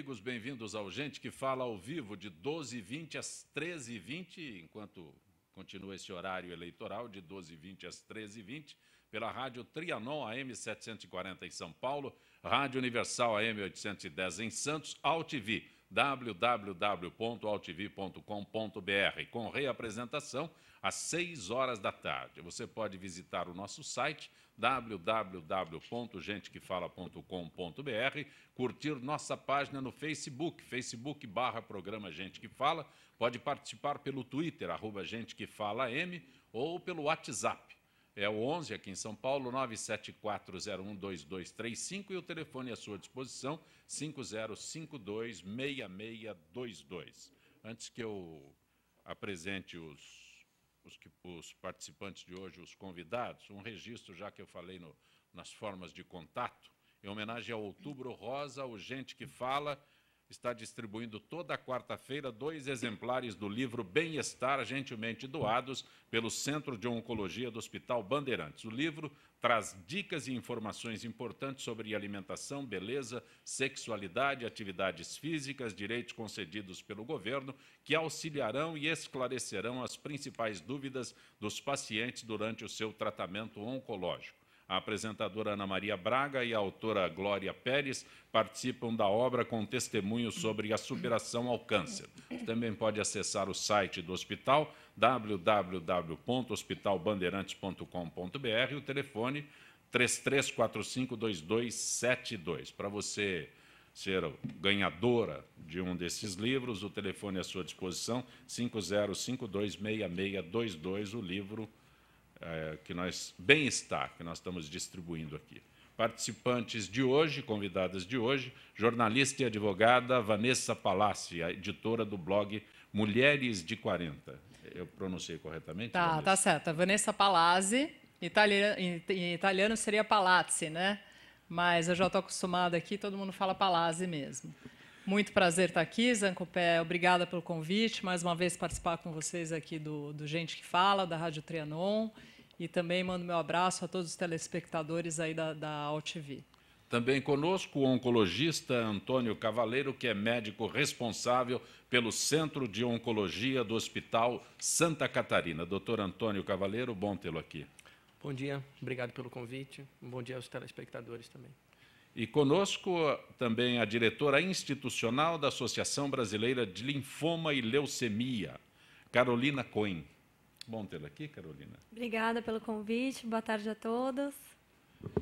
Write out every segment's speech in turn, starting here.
amigos, bem-vindos ao Gente que Fala ao vivo, de 12h20 às 13h20, enquanto continua esse horário eleitoral, de 12h20 às 13h20, pela Rádio Trianon, AM 740 em São Paulo, Rádio Universal, AM 810 em Santos, AltV, www.altv.com.br, com reapresentação às 6 horas da tarde. Você pode visitar o nosso site, www.gentequefala.com.br, curtir nossa página no Facebook, Facebook/Programa Gente que Fala, pode participar pelo Twitter, @GenteQueFalaM, ou pelo WhatsApp. É o 11, aqui em São Paulo, 974012235, e o telefone à sua disposição, 5052-6622. Antes que eu apresente os participantes de hoje, os convidados, um registro, já que eu falei nas formas de contato, em homenagem ao Outubro Rosa, o Gente que Fala está distribuindo toda quarta-feira 2 exemplares do livro Bem-Estar, gentilmente doados pelo Centro de Oncologia do Hospital Bandeirantes. O livro traz dicas e informações importantes sobre alimentação, beleza, sexualidade, atividades físicas, direitos concedidos pelo governo, que auxiliarão e esclarecerão as principais dúvidas dos pacientes durante o seu tratamento oncológico. A apresentadora Ana Maria Braga e a autora Glória Pérez participam da obra com testemunhos sobre a superação ao câncer. Você também pode acessar o site do hospital, www.hospitalbandeirantes.com.br, e o telefone 3345-2272. Para você ser ganhadora de um desses livros, o telefone à sua disposição, 5052-6622, o livro Bem-Estar, que nós estamos distribuindo aqui. Participantes de hoje, convidadas de hoje, jornalista e advogada Vanessa Palassi, a editora do blog Mulheres de 40. Eu pronunciei corretamente? Tá certo. A Vanessa Palassi, em italiano seria Palazzi, né? Mas eu já estou acostumada aqui, todo mundo fala Palassi mesmo. Muito prazer estar aqui, Zancopé. Obrigada pelo convite. Mais uma vez participar com vocês aqui do Gente que Fala, da Rádio Trianon. E também mando meu abraço a todos os telespectadores aí da AltV. Também conosco o oncologista Antônio Cavaleiro, que é médico responsável pelo Centro de Oncologia do Hospital Santa Catarina. Doutor Antônio Cavaleiro, bom tê-lo aqui. Bom dia, obrigado pelo convite. Um bom dia aos telespectadores também. E conosco também a diretora institucional da Associação Brasileira de Linfoma e Leucemia, Carolina Cohen. Bom tê-la aqui, Carolina. Obrigada pelo convite, boa tarde a todos.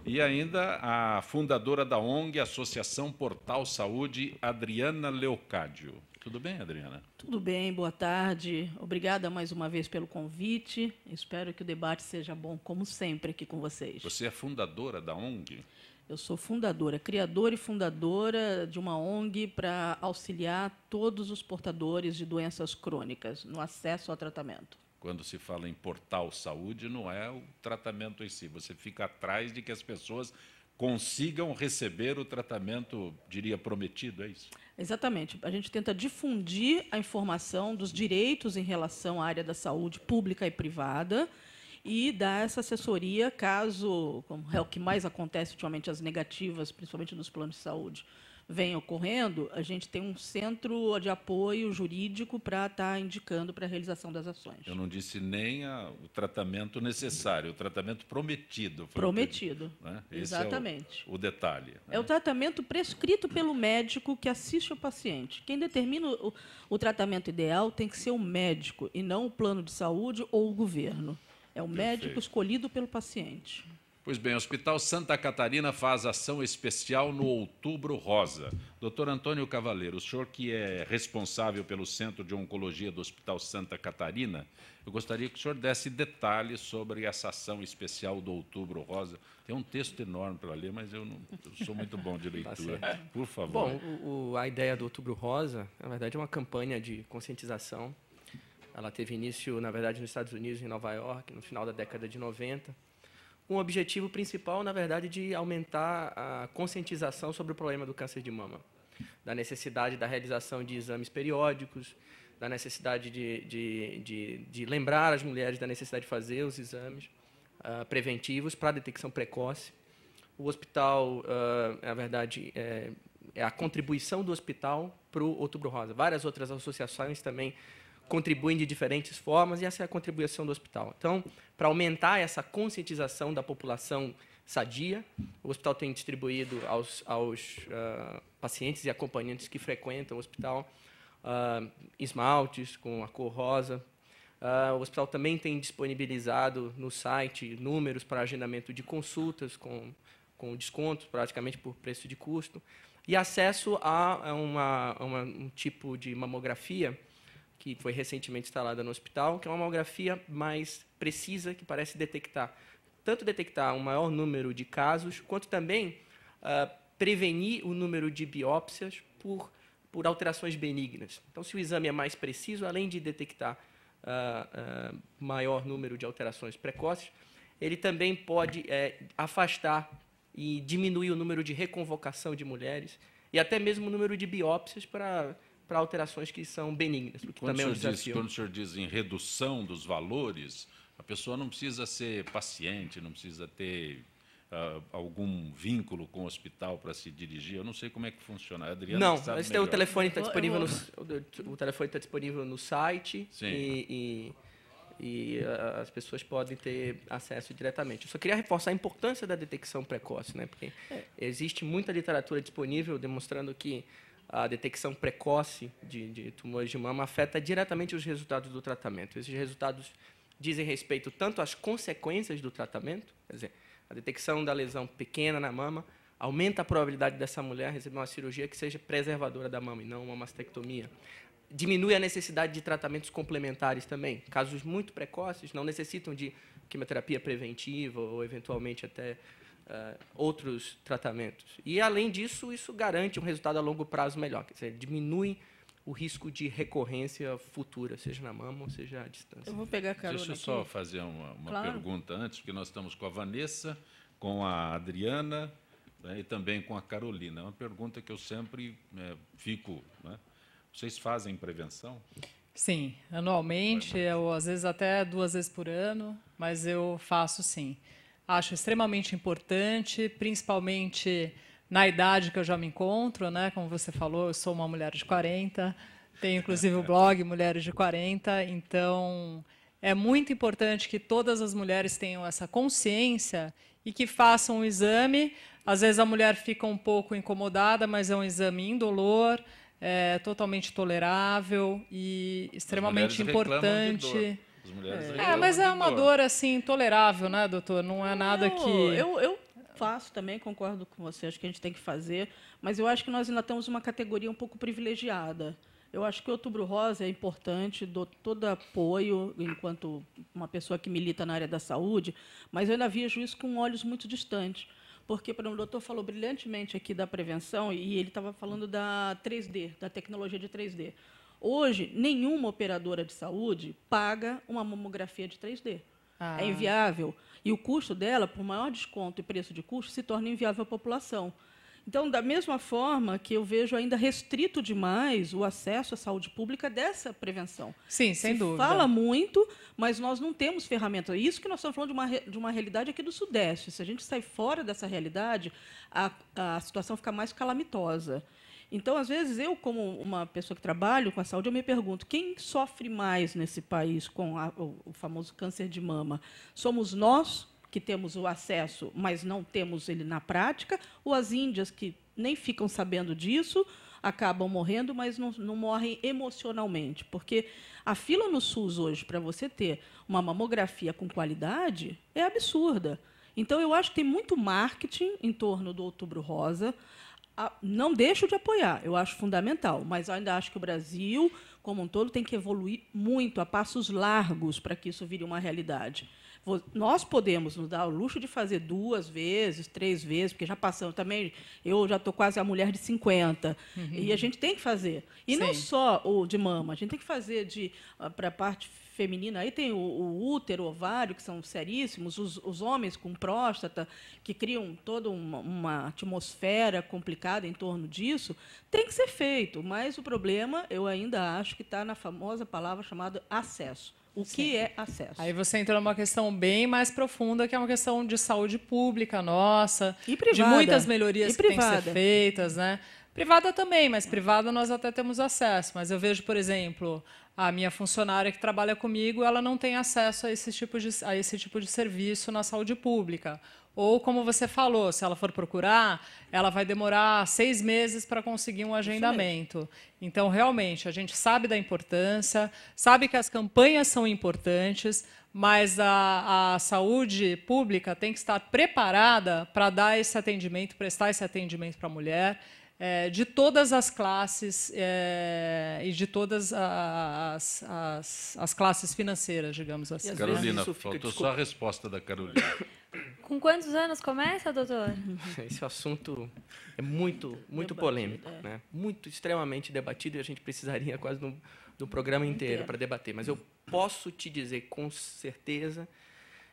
E ainda a fundadora da ONG Associação Portal Saúde, Adriana Leocádio. Tudo bem, Adriana? Tudo bem, boa tarde. Obrigada mais uma vez pelo convite. Espero que o debate seja bom, como sempre, aqui com vocês. Você é fundadora da ONG? Eu sou fundadora, criadora e fundadora de uma ONG para auxiliar todos os portadores de doenças crônicas no acesso ao tratamento. Quando se fala em Portal Saúde, não é o tratamento em si. Você fica atrás de que as pessoas consigam receber o tratamento, diria, prometido, é isso? Exatamente. A gente tenta difundir a informação dos direitos em relação à área da saúde pública e privada e dar essa assessoria caso, como é o que mais acontece ultimamente, as negativas, principalmente dos planos de saúde, vem ocorrendo, a gente tem um centro de apoio jurídico para estar indicando para a realização das ações. Eu não disse nem o tratamento necessário, o tratamento prometido. Prometido, né? Esse exatamente. É o detalhe. É o tratamento prescrito pelo médico que assiste o paciente. Quem determina o tratamento ideal tem que ser o médico e não o plano de saúde ou o governo. É o médico escolhido pelo paciente. Pois bem, o Hospital Santa Catarina faz ação especial no Outubro Rosa. Doutor Antônio Cavaleiro, o senhor que é responsável pelo Centro de Oncologia do Hospital Santa Catarina, eu gostaria que o senhor desse detalhes sobre essa ação especial do Outubro Rosa. Tem um texto enorme para ler, mas eu sou muito bom de leitura. Por favor. Bom, a ideia do Outubro Rosa, na verdade, é uma campanha de conscientização. Ela teve início, na verdade, nos Estados Unidos, em Nova York, no final da década de 90. Com o objetivo principal, na verdade, de aumentar a conscientização sobre o problema do câncer de mama, da necessidade da realização de exames periódicos, da necessidade de lembrar as mulheres da necessidade de fazer os exames preventivos para a detecção precoce. O hospital, na verdade, a contribuição do hospital para o Outubro Rosa. Várias outras associações também contribuem de diferentes formas, e essa é a contribuição do hospital. Então, para aumentar essa conscientização da população sadia, o hospital tem distribuído aos pacientes e acompanhantes que frequentam o hospital esmaltes com a cor rosa. O hospital também tem disponibilizado no site números para agendamento de consultas com descontos, praticamente por preço de custo, e acesso a um tipo de mamografia que foi recentemente instalada no hospital, que é uma mamografia mais precisa, que parece detectar um maior número de casos, quanto também prevenir o número de biópsias por alterações benignas. Então, se o exame é mais preciso, além de detectar maior número de alterações precoces, ele também pode afastar e diminuir o número de reconvocação de mulheres e até mesmo o número de biópsias para alterações que são benignas, o que também é um desafio. Quando o senhor diz em redução dos valores, a pessoa não precisa ser paciente, não precisa ter algum vínculo com o hospital para se dirigir. Eu não sei como é que funciona. A Adriana não, sabe o melhor. telefone está disponível o telefone está disponível no site e as pessoas podem ter acesso diretamente. Eu só queria reforçar a importância da detecção precoce, né? Porque existe muita literatura disponível demonstrando que a detecção precoce de tumores de mama afeta diretamente os resultados do tratamento. Esses resultados dizem respeito tanto às consequências do tratamento, quer dizer, a detecção da lesão pequena na mama aumenta a probabilidade dessa mulher receber uma cirurgia que seja preservadora da mama e não uma mastectomia. Diminui a necessidade de tratamentos complementares também. Casos muito precoces não necessitam de quimioterapia preventiva ou, eventualmente, até outros tratamentos. E, além disso, isso garante um resultado a longo prazo melhor. Quer dizer, diminui o risco de recorrência futura, seja na mama ou seja à distância. Eu vou pegar a carona Deixa eu aqui. só fazer uma Claro. pergunta antes, porque nós estamos com a Vanessa, com a Adriana, né, e também com a Carolina. É uma pergunta que eu sempre fico... Né? Vocês fazem prevenção? Sim, anualmente, ou às vezes até 2 vezes por ano, mas eu faço sim. Acho extremamente importante, principalmente na idade que eu já me encontro, né? Como você falou, eu sou uma mulher de 40, tenho inclusive o blog Mulheres de 40, então é muito importante que todas as mulheres tenham essa consciência e que façam o exame. Às vezes a mulher fica um pouco incomodada, mas é um exame indolor, totalmente tolerável e extremamente importante. As mulheres reclamam Mas é de uma dor assim tolerável, né, doutor? Não é nada que... Eu faço também, concordo com você, acho que a gente tem que fazer, mas eu acho que nós ainda temos uma categoria um pouco privilegiada. Eu acho que o Outubro Rosa é importante, dou todo apoio enquanto uma pessoa que milita na área da saúde, mas eu ainda vejo isso com olhos muito distantes. Porque, por exemplo, o doutor falou brilhantemente aqui da prevenção e ele estava falando da 3D, da tecnologia de 3D. Hoje, nenhuma operadora de saúde paga uma mamografia de 3D. É inviável. E o custo dela, por maior desconto e preço de custo, se torna inviável à população. Então, da mesma forma que eu vejo ainda restrito demais o acesso à saúde pública dessa prevenção. Sim, sem dúvida. Fala muito, mas nós não temos ferramentas. Isso que nós estamos falando de uma realidade aqui do Sudeste. Se a gente sai fora dessa realidade, a situação fica mais calamitosa. Então, às vezes, eu, como uma pessoa que trabalho com a saúde, eu me pergunto, quem sofre mais nesse país com o famoso câncer de mama? Somos nós, que temos o acesso, mas não temos ele na prática, ou as índias, que nem ficam sabendo disso, acabam morrendo, mas não morrem emocionalmente? Porque a fila no SUS hoje, para você ter uma mamografia com qualidade, é absurda. Então, eu acho que tem muito marketing em torno do Outubro Rosa. Não deixo de apoiar, eu acho fundamental, mas eu ainda acho que o Brasil, como um todo, tem que evoluir muito, a passos largos, para que isso vire uma realidade. Nós podemos nos dar o luxo de fazer 2 vezes, 3 vezes, porque já passamos também, eu já estou quase a mulher de 50, e a gente tem que fazer. E não só o de mama, a gente tem que fazer para a parte feminina. Aí tem o útero, o ovário, que são seríssimos, os homens com próstata, que criam toda uma atmosfera complicada em torno disso. Tem que ser feito, mas o problema, eu ainda acho que está na famosa palavra chamada acesso. O que é acesso? Aí você entrou numa questão bem mais profunda, que é uma questão de saúde pública nossa, e privada, de muitas melhorias que têm que ser feitas, né? Privada também, mas privada nós até temos acesso. Mas eu vejo, por exemplo, a minha funcionária que trabalha comigo, ela não tem acesso a esse tipo de serviço na saúde pública. Ou, como você falou, se ela for procurar, ela vai demorar 6 meses para conseguir um agendamento. Então, realmente, a gente sabe da importância, sabe que as campanhas são importantes, mas a saúde pública tem que estar preparada para dar esse atendimento, prestar esse atendimento para a mulher, de todas as classes e de todas as classes financeiras, digamos assim. Carolina, faltou só a resposta da Carolina. Com quantos anos começa, doutor? Esse assunto é muito polêmico, né? Muito, extremamente debatido, e a gente precisaria quase do programa inteiro para debater. Mas eu posso te dizer com certeza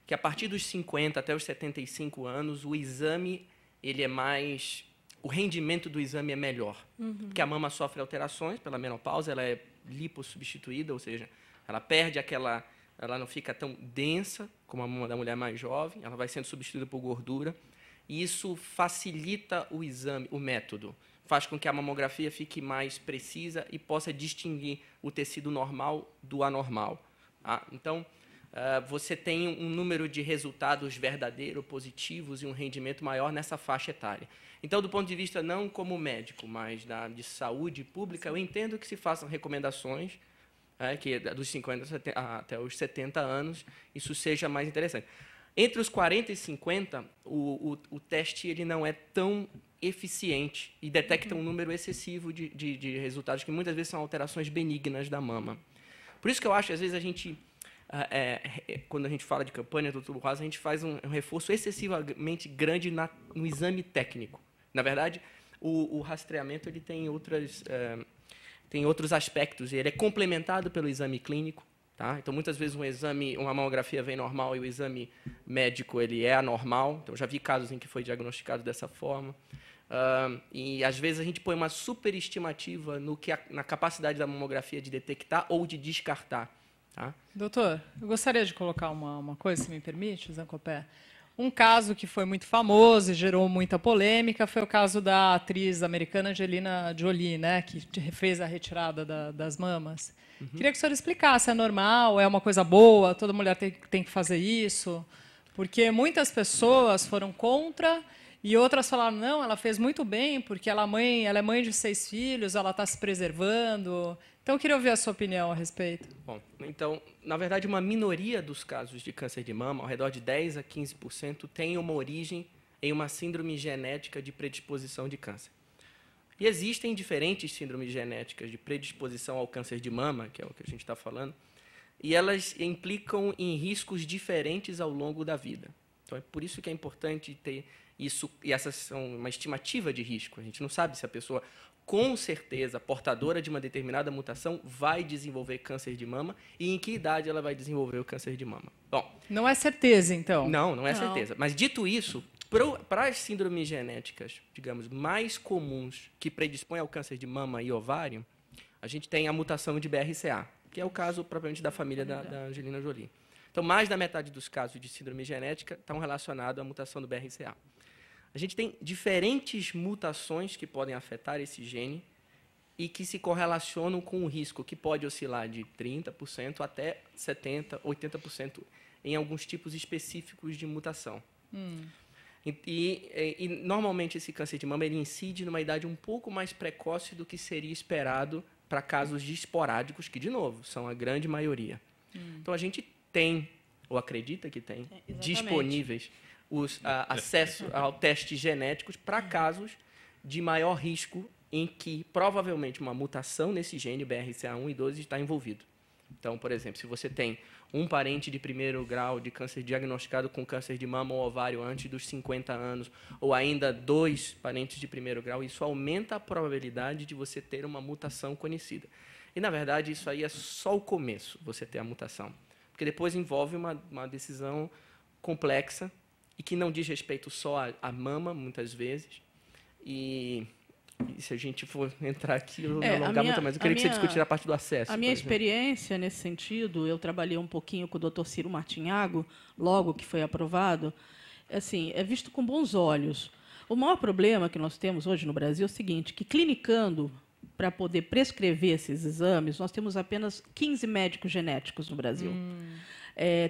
que a partir dos 50 até os 75 anos, o exame ele é mais... O rendimento do exame é melhor, porque a mama sofre alterações pela menopausa, ela é lipossubstituída, ou seja, ela perde aquela... Ela não fica tão densa como a mama da mulher mais jovem, ela vai sendo substituída por gordura, e isso facilita o exame, o método, faz com que a mamografia fique mais precisa e possa distinguir o tecido normal do anormal. Tá? Então, você tem um número de resultados verdadeiros, positivos e um rendimento maior nessa faixa etária. Então, do ponto de vista não como médico, mas de saúde pública, eu entendo que se façam recomendações que dos 50 até os 70 anos, isso seja mais interessante. Entre os 40 e 50, o teste ele não é tão eficiente e detecta um número excessivo de resultados, que muitas vezes são alterações benignas da mama. Por isso que eu acho, às vezes, a gente, quando a gente fala de campanha do Outubro Rosa, a gente faz um reforço excessivamente grande no exame técnico. Na verdade, o rastreamento ele tem outros aspectos, e ele é complementado pelo exame clínico. Tá? Então, muitas vezes, uma mamografia vem normal e o exame médico ele é anormal. Então, já vi casos em que foi diagnosticado dessa forma. E, às vezes, a gente põe uma superestimativa na capacidade da mamografia de detectar ou de descartar. Tá? Doutor, eu gostaria de colocar uma coisa, se me permite, Zancopé. Um caso que foi muito famoso e gerou muita polêmica foi o caso da atriz americana Angelina Jolie, né, que fez a retirada das mamas. Queria que o senhor explicasse, é normal, é uma coisa boa, toda mulher tem que fazer isso? Porque muitas pessoas foram contra e outras falaram, não, ela fez muito bem, porque ela é mãe de 6 filhos, ela está se preservando. Então, eu queria ouvir a sua opinião a respeito. Bom, então, na verdade, uma minoria dos casos de câncer de mama, ao redor de 10 a 15%, tem uma origem em uma síndrome genética de predisposição de câncer. E existem diferentes síndromes genéticas de predisposição ao câncer de mama, que é o que a gente está falando, e elas implicam em riscos diferentes ao longo da vida. Então, é por isso que é importante ter isso, e essas são uma estimativa de risco. A gente não sabe se a pessoa, com certeza, portadora de uma determinada mutação, vai desenvolver câncer de mama e em que idade ela vai desenvolver o câncer de mama. Bom, não é certeza, então? Não é certeza. Mas, dito isso, para as síndromes genéticas, digamos, mais comuns que predispõem ao câncer de mama e ovário, a gente tem a mutação de BRCA, que é o caso propriamente da família da Angelina Jolie. Então, mais da metade dos casos de síndrome genética estão relacionados à mutação do BRCA. A gente tem diferentes mutações que podem afetar esse gene e que se correlacionam com o risco, que pode oscilar de 30% até 70%, 80% em alguns tipos específicos de mutação. E normalmente esse câncer de mama ele incide numa idade um pouco mais precoce do que seria esperado para casos esporádicos, que, de novo, são a grande maioria. Então, a gente tem, ou acredita que tem, disponíveis acesso ao testes genéticos para casos de maior risco em que provavelmente uma mutação nesse gene BRCA1 e 12 está envolvido. Então, por exemplo, se você tem um parente de primeiro grau de câncer diagnosticado com câncer de mama ou ovário antes dos 50 anos, ou ainda 2 parentes de primeiro grau, isso aumenta a probabilidade de você ter uma mutação conhecida. E, na verdade, isso aí é só o começo, você ter a mutação. Porque depois envolve uma decisão complexa e que não diz respeito só à mama, muitas vezes. E se a gente for entrar aqui, eu não alongar muito mais. Eu queria que você discutisse a parte do acesso. A minha experiência nesse sentido, eu trabalhei um pouquinho com o Dr. Ciro Martinhago, logo que foi aprovado, assim, é visto com bons olhos. O maior problema que nós temos hoje no Brasil é o seguinte, que clinicando, para poder prescrever esses exames, nós temos apenas 15 médicos genéticos no Brasil.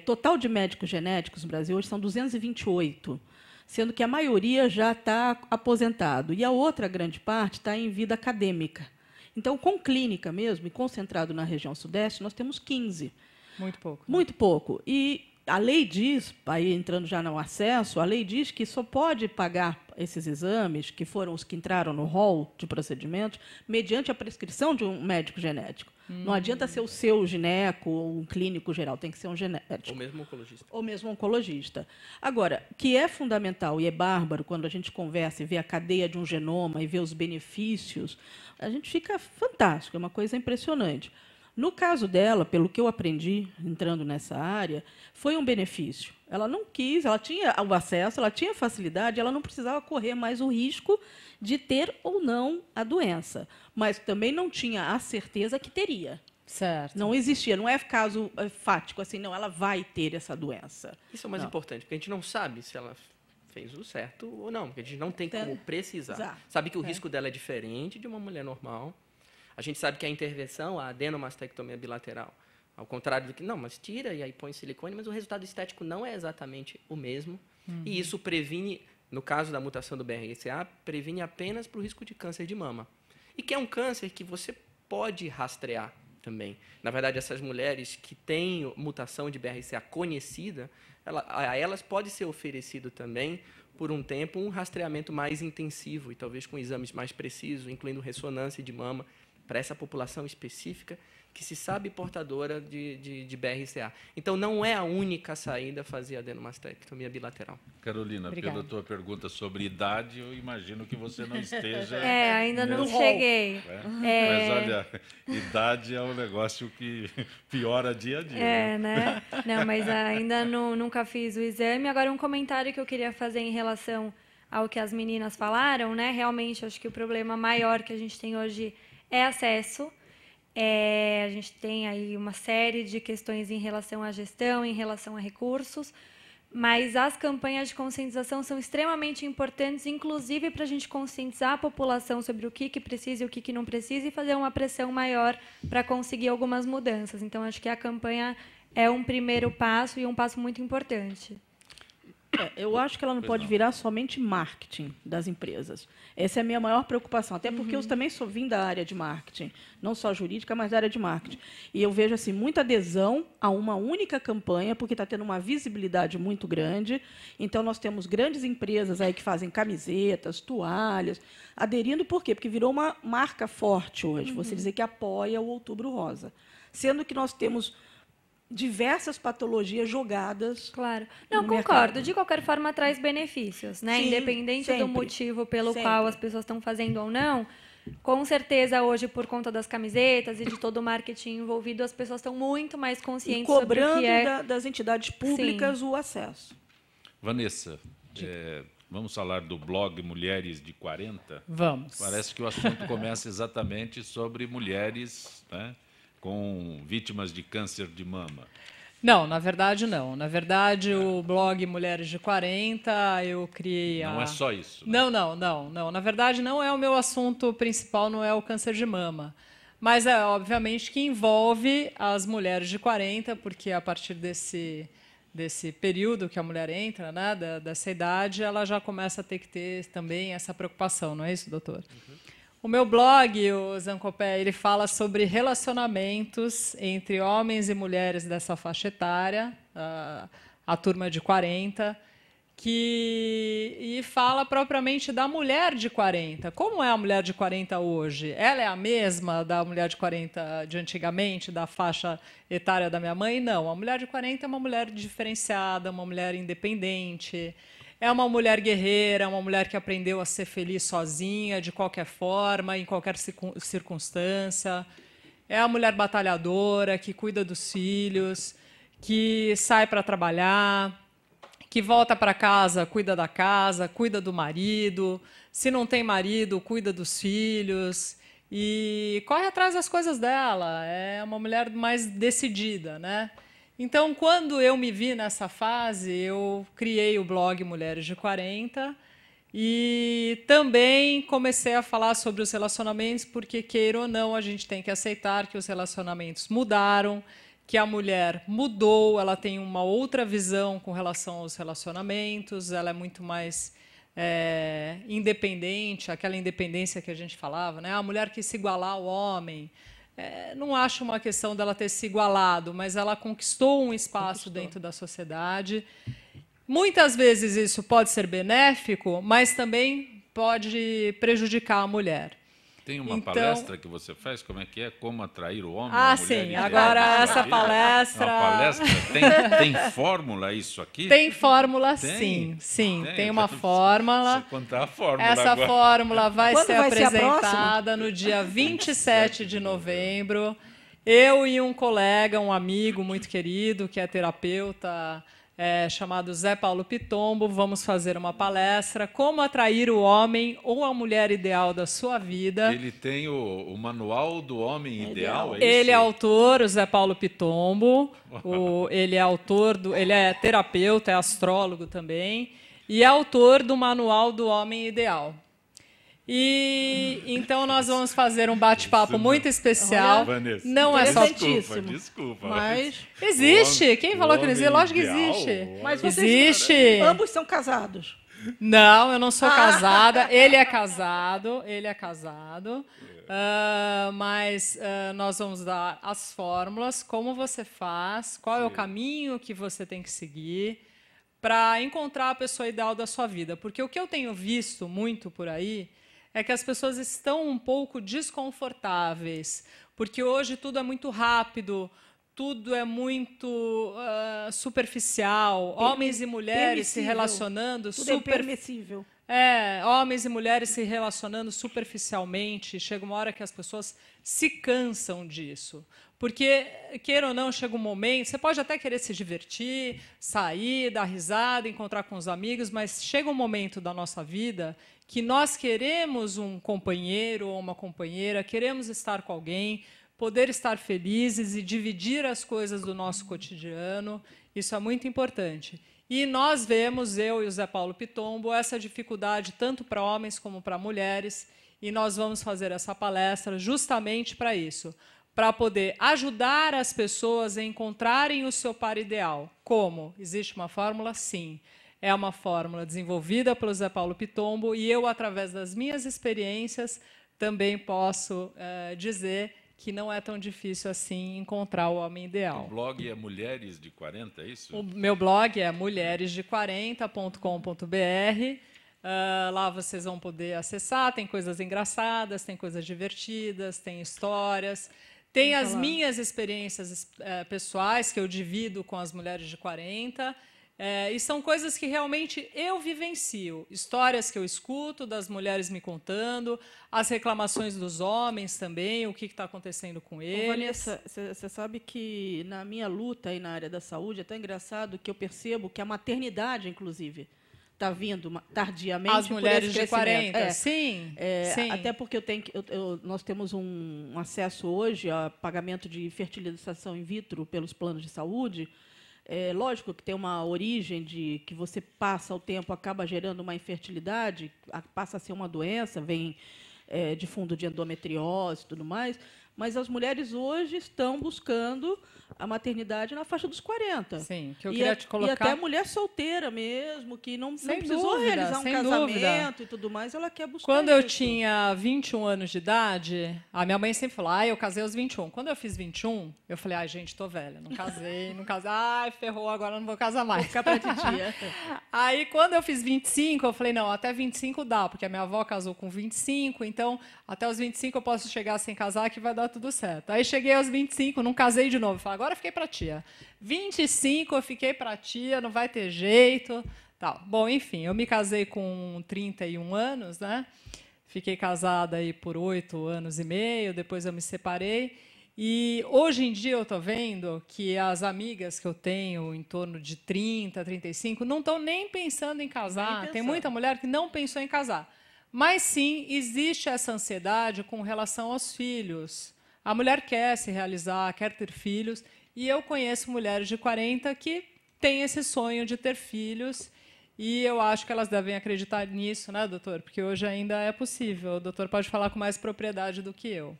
Total de médicos genéticos no Brasil hoje são 228, sendo que a maioria já está aposentado. E a outra grande parte está em vida acadêmica. Então, com clínica mesmo, e concentrado na região sudeste, nós temos 15. Muito pouco. Muito pouco. E a lei diz, aí entrando já no acesso, a lei diz que só pode pagar esses exames, que foram os que entraram no rol de procedimentos, mediante a prescrição de um médico genético. Não adianta ser o seu gineco ou um clínico geral, tem que ser um genético. Ou mesmo oncologista. Ou mesmo oncologista. Agora, que é fundamental e é bárbaro quando a gente conversa e vê a cadeia de um genoma e vê os benefícios, a gente fica fantástico, é uma coisa impressionante. No caso dela, pelo que eu aprendi entrando nessa área, foi um benefício. Ela não quis, ela tinha o acesso, ela tinha facilidade, ela não precisava correr mais o risco de ter ou não a doença, mas também não tinha a certeza que teria. Certo. Não existia, não é caso fático assim, não, ela vai ter essa doença. Isso é o mais importante, porque a gente não sabe se ela fez o certo ou não, porque a gente não tem como precisar. Exato. Sabe que o risco dela é diferente de uma mulher normal. A gente sabe que a intervenção, a adenomastectomia bilateral, ao contrário do que, não, mas tira e aí põe silicone, mas o resultado estético não é exatamente o mesmo. E isso previne, no caso da mutação do BRCA, previne apenas para o risco de câncer de mama. E que é um câncer que você pode rastrear também. Na verdade, essas mulheres que têm mutação de BRCA conhecida, a elas pode ser oferecido também, por um tempo, um rastreamento mais intensivo e talvez com exames mais precisos, incluindo ressonância de mama, para essa população específica que se sabe portadora de BRCA. Então, não é a única saída fazer a adenomastectomia bilateral. Carolina, Obrigada. pela tua pergunta sobre idade, eu imagino que você não esteja... Ainda não nesse- cheguei. Mas, olha, idade é um negócio que piora dia a dia. Né? Não, mas ainda nunca fiz o exame. Agora, um comentário que eu queria fazer em relação ao que as meninas falaram, né? Realmente, acho que o problema maior que a gente tem hoje é acesso. A gente tem aí uma série de questões em relação à gestão, em relação a recursos, mas as campanhas de conscientização são extremamente importantes, inclusive para a gente conscientizar a população sobre o que precisa e o que não precisa e fazer uma pressão maior para conseguir algumas mudanças. Então, acho que a campanha é um primeiro passo e um passo muito importante. Eu acho que ela não pode virar somente marketing das empresas. Essa é a minha maior preocupação, até porque eu também vim da área de marketing, não só jurídica, mas da área de marketing. E eu vejo assim, muita adesão a uma única campanha, porque está tendo uma visibilidade muito grande. Então, nós temos grandes empresas aí que fazem camisetas, toalhas, aderindo por quê? Porque virou uma marca forte hoje, você dizer que apoia o Outubro Rosa. Sendo que nós temos diversas patologias jogadas. Claro. Não, no concordo. mercado. De qualquer forma, traz benefícios, né? Sim, Independente sempre. do motivo pelo Sempre. qual as pessoas estão fazendo ou não, com certeza, hoje, por conta das camisetas e de todo o marketing envolvido, as pessoas estão muito mais E conscientes sobre o cobrando que é. das entidades públicas o acesso. Vanessa, vamos falar do blog Mulheres de 40? Vamos. Parece que o assunto começa exatamente sobre mulheres, né, com vítimas de câncer de mama. Não, na verdade não. Na verdade, o blog Mulheres de 40, eu criei Não é só isso. Né? Não. Na verdade, não é o meu assunto principal, não é o câncer de mama. Mas é obviamente que envolve as mulheres de 40, porque a partir desse período que a mulher entra, né, dessa idade, ela já começa a ter que ter também essa preocupação, não é isso, doutor? O meu blog, o Zancopé, ele fala sobre relacionamentos entre homens e mulheres dessa faixa etária, a turma de 40, e fala propriamente da mulher de 40. Como é a mulher de 40 hoje? Ela é a mesma da mulher de 40 de antigamente, da faixa etária da minha mãe? Não. A mulher de 40 é uma mulher diferenciada, uma mulher independente. É uma mulher guerreira, uma mulher que aprendeu a ser feliz sozinha, de qualquer forma, em qualquer circunstância. É a mulher batalhadora, que cuida dos filhos, que sai para trabalhar, que volta para casa, cuida da casa, cuida do marido. Se não tem marido, cuida dos filhos. E corre atrás das coisas dela. É uma mulher mais decidida, né? Então, quando eu me vi nessa fase, eu criei o blog Mulheres de 40 E também comecei a falar sobre os relacionamentos, porque, queira ou não, a gente tem que aceitar que os relacionamentos mudaram, que a mulher mudou, ela tem uma outra visão com relação aos relacionamentos, ela é muito mais independente, aquela independência que a gente falava, né? A mulher que se igualar ao homem. Não acho uma questão dela ter se igualado, mas ela conquistou um espaço dentro da sociedade. Muitas vezes isso pode ser benéfico, mas também pode prejudicar a mulher. Tem uma palestra que você faz? Como é que é? Como atrair o homem? Ah, a mulher sim. ideal? Agora essa palestra... Uma palestra? Tem fórmula isso aqui? Tem fórmula, sim. Tem uma fórmula. Você contar a fórmula Essa agora. fórmula vai Quando ser vai ser a apresentada no dia 27 de novembro. Eu e um colega, um amigo muito querido, que é terapeuta, chamado Zé Paulo Pitombo, vamos fazer uma palestra como atrair o homem ou a mulher ideal da sua vida. Ele tem o manual do homem ideal, é isso? Ele é autor, o Zé Paulo Pitombo. Ele é autor, ele é terapeuta, é astrólogo também, e é autor do Manual do Homem Ideal. E então nós vamos fazer um bate-papo muito especial. Vanessa, não é só desculpa. Mas existe. Quem falou que não existe? Lógico que existe. Mas Existe. ambos são casados. Não, eu não sou casada. Ele é casado. Mas nós vamos dar as fórmulas, como você faz, qual é o caminho que você tem que seguir para encontrar a pessoa ideal da sua vida. Porque o que eu tenho visto muito por aí é que as pessoas estão um pouco desconfortáveis, porque hoje tudo é muito rápido, tudo é muito superficial, homens e mulheres se relacionando tudo é permissível. Homens e mulheres se relacionando superficialmente. Chega uma hora que as pessoas se cansam disso. Porque, queira ou não, chega um momento... Você pode até querer se divertir, sair, dar risada, encontrar com os amigos, mas chega um momento da nossa vida que nós queremos um companheiro ou uma companheira, queremos estar com alguém, poder estar felizes e dividir as coisas do nosso cotidiano. Isso é muito importante. E nós vemos, eu e o Zé Paulo Pitombo, essa dificuldade tanto para homens como para mulheres, e nós vamos fazer essa palestra justamente para isso, para poder ajudar as pessoas a encontrarem o seu par ideal. Como? Existe uma fórmula? Sim. É uma fórmula desenvolvida pelo Zé Paulo Pitombo, e eu, através das minhas experiências, também posso dizer que não é tão difícil assim encontrar o homem ideal. O blog é Mulheres de 40, é isso? O meu blog é mulheresde40.com.br. Lá vocês vão poder acessar, tem coisas engraçadas, tem coisas divertidas, tem histórias. Tem as minhas experiências pessoais que eu divido com as mulheres de 40. E são coisas que realmente eu vivencio. Histórias que eu escuto das mulheres me contando, as reclamações dos homens também, o que está acontecendo com eles. Vanessa, você sabe que na minha luta aí na área da saúde, é tão engraçado que eu percebo que a maternidade, inclusive, está vindo tardiamente. As mulheres de 40, sim. Sim. Até porque nós temos um acesso hoje a pagamento de fertilização in vitro pelos planos de saúde. Lógico que tem uma origem de que você passa o tempo, acaba gerando uma infertilidade, passa a ser uma doença, vem de fundo de endometriose e tudo mais, mas as mulheres hoje estão buscando a maternidade na faixa dos 40. Sim, que eu queria te colocar... E até mulher solteira mesmo, que não precisou dúvida, realizar um casamento e tudo mais, ela quer buscar Quando eu isso. tinha 21 anos de idade, a minha mãe sempre falou, eu casei aos 21. Quando eu fiz 21, eu falei, gente, tô velha, não casei. Ferrou, agora não vou casar mais. Vou ficar pra titia. Aí, quando eu fiz 25, eu falei, não, até 25 dá, porque a minha avó casou com 25, então, até os 25 eu posso chegar sem casar, que vai dar tudo certo. Aí, cheguei aos 25, não casei de novo. Falei, agora eu fiquei pra tia. 25, eu fiquei pra tia, não vai ter jeito. Tal. Bom, enfim, eu me casei com 31 anos, né? Fiquei casada aí por 8 anos e meio, depois eu me separei. E hoje em dia eu estou vendo que as amigas que eu tenho em torno de 30, 35 não estão nem pensando em casar. Tem muita mulher que não pensou em casar. Mas sim, existe essa ansiedade com relação aos filhos. A mulher quer se realizar, quer ter filhos, e eu conheço mulheres de 40 que têm esse sonho de ter filhos. E eu acho que elas devem acreditar nisso, né, doutor? Porque hoje ainda é possível. O doutor pode falar com mais propriedade do que eu.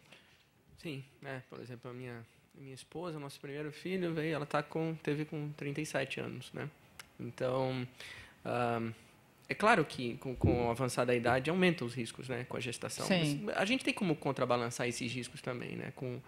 Sim, por exemplo, a minha esposa, nosso primeiro filho, ela teve com 37 anos, né? Então, é claro que com a avançada idade aumentam os riscos, né, com a gestação. Sim. Mas a gente tem como contrabalançar esses riscos também, né, com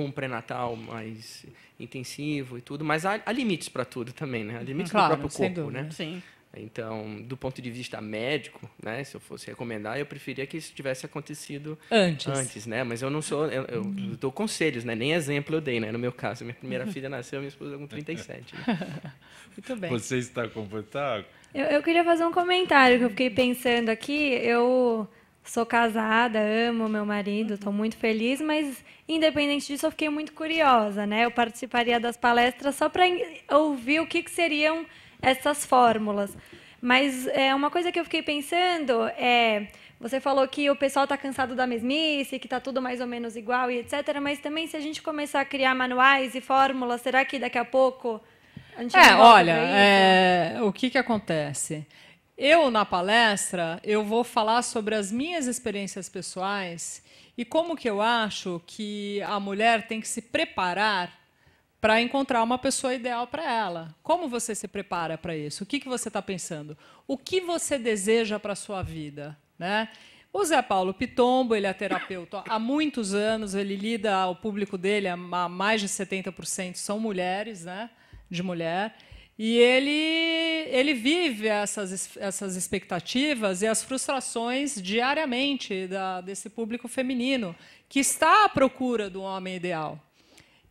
um pré-natal mais intensivo e tudo, mas há limites para tudo também, né? Há limites do próprio corpo, né? Sim. Então, do ponto de vista médico, né, se eu fosse recomendar, eu preferia que isso tivesse acontecido antes, né? Mas eu não sou, eu dou conselhos, né? Nem exemplo eu dei, né? No meu caso, minha primeira filha nasceu, minha esposa com 37. Né? Muito bem. Você está confortável? Eu queria fazer um comentário que eu fiquei pensando aqui. Eu sou casada, amo meu marido, estou muito feliz, mas independente disso eu fiquei muito curiosa, né? Eu participaria das palestras só para ouvir o que seriam essas fórmulas. Mas uma coisa que eu fiquei pensando você falou que o pessoal está cansado da mesmice, que está tudo mais ou menos igual e etc. Mas também se a gente começar a criar manuais e fórmulas, será que daqui a pouco a gente não volta pra isso? O que acontece? Eu, na palestra, eu vou falar sobre as minhas experiências pessoais e como que eu acho que a mulher tem que se preparar para encontrar uma pessoa ideal para ela. Como você se prepara para isso? O que você está pensando? O que você deseja para a sua vida? Né? O Zé Paulo Pitombo, ele é terapeuta há muitos anos, ele lida, o público dele, mais de 70% são mulheres, né? De mulher, e ele vive essas expectativas e as frustrações diariamente desse público feminino, que está à procura do homem ideal.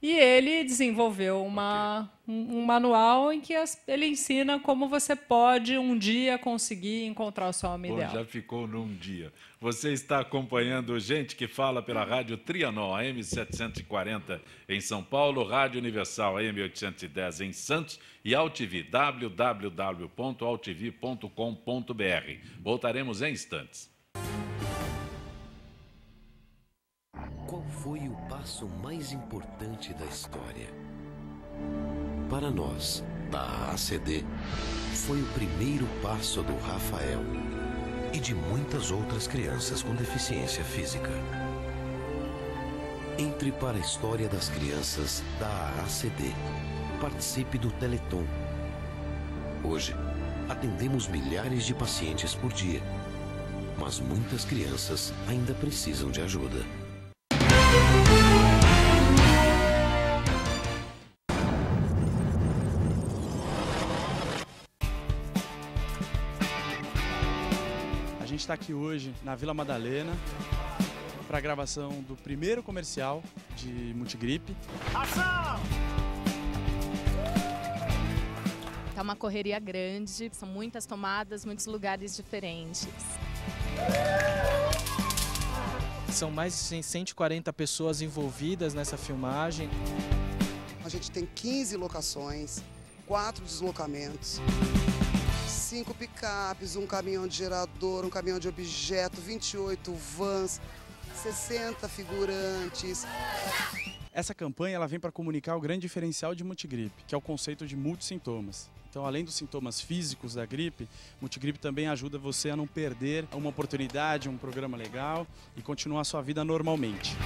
E ele desenvolveu um manual em que ele ensina como você pode um dia conseguir encontrar o seu homem ideal. Já ficou num dia. Você está acompanhando Gente que Fala pela Rádio Trianon, AM 740 em São Paulo, Rádio Universal AM 810 em Santos e AltV, www.altv.com.br. Voltaremos em instantes. Qual foi o passo mais importante da história? Para nós, da ACD, foi o primeiro passo do Rafael e de muitas outras crianças com deficiência física. Entre para a história das crianças da ACD. Participe do Teleton. Hoje, atendemos milhares de pacientes por dia, mas muitas crianças ainda precisam de ajuda. A gente está aqui hoje na Vila Madalena para a gravação do primeiro comercial de Multigripe. Ação! Tá uma correria grande, são muitas tomadas, muitos lugares diferentes. São mais de 140 pessoas envolvidas nessa filmagem. A gente tem 15 locações, 4 deslocamentos, 5 picapes, um caminhão de gerador, um caminhão de objeto, 28 vans, 60 figurantes. Essa campanha ela vem para comunicar o grande diferencial de Multigripe, que é o conceito de multissintomas. Então, além dos sintomas físicos da gripe, Multigripe também ajuda você a não perder uma oportunidade, um programa legal e continuar a sua vida normalmente.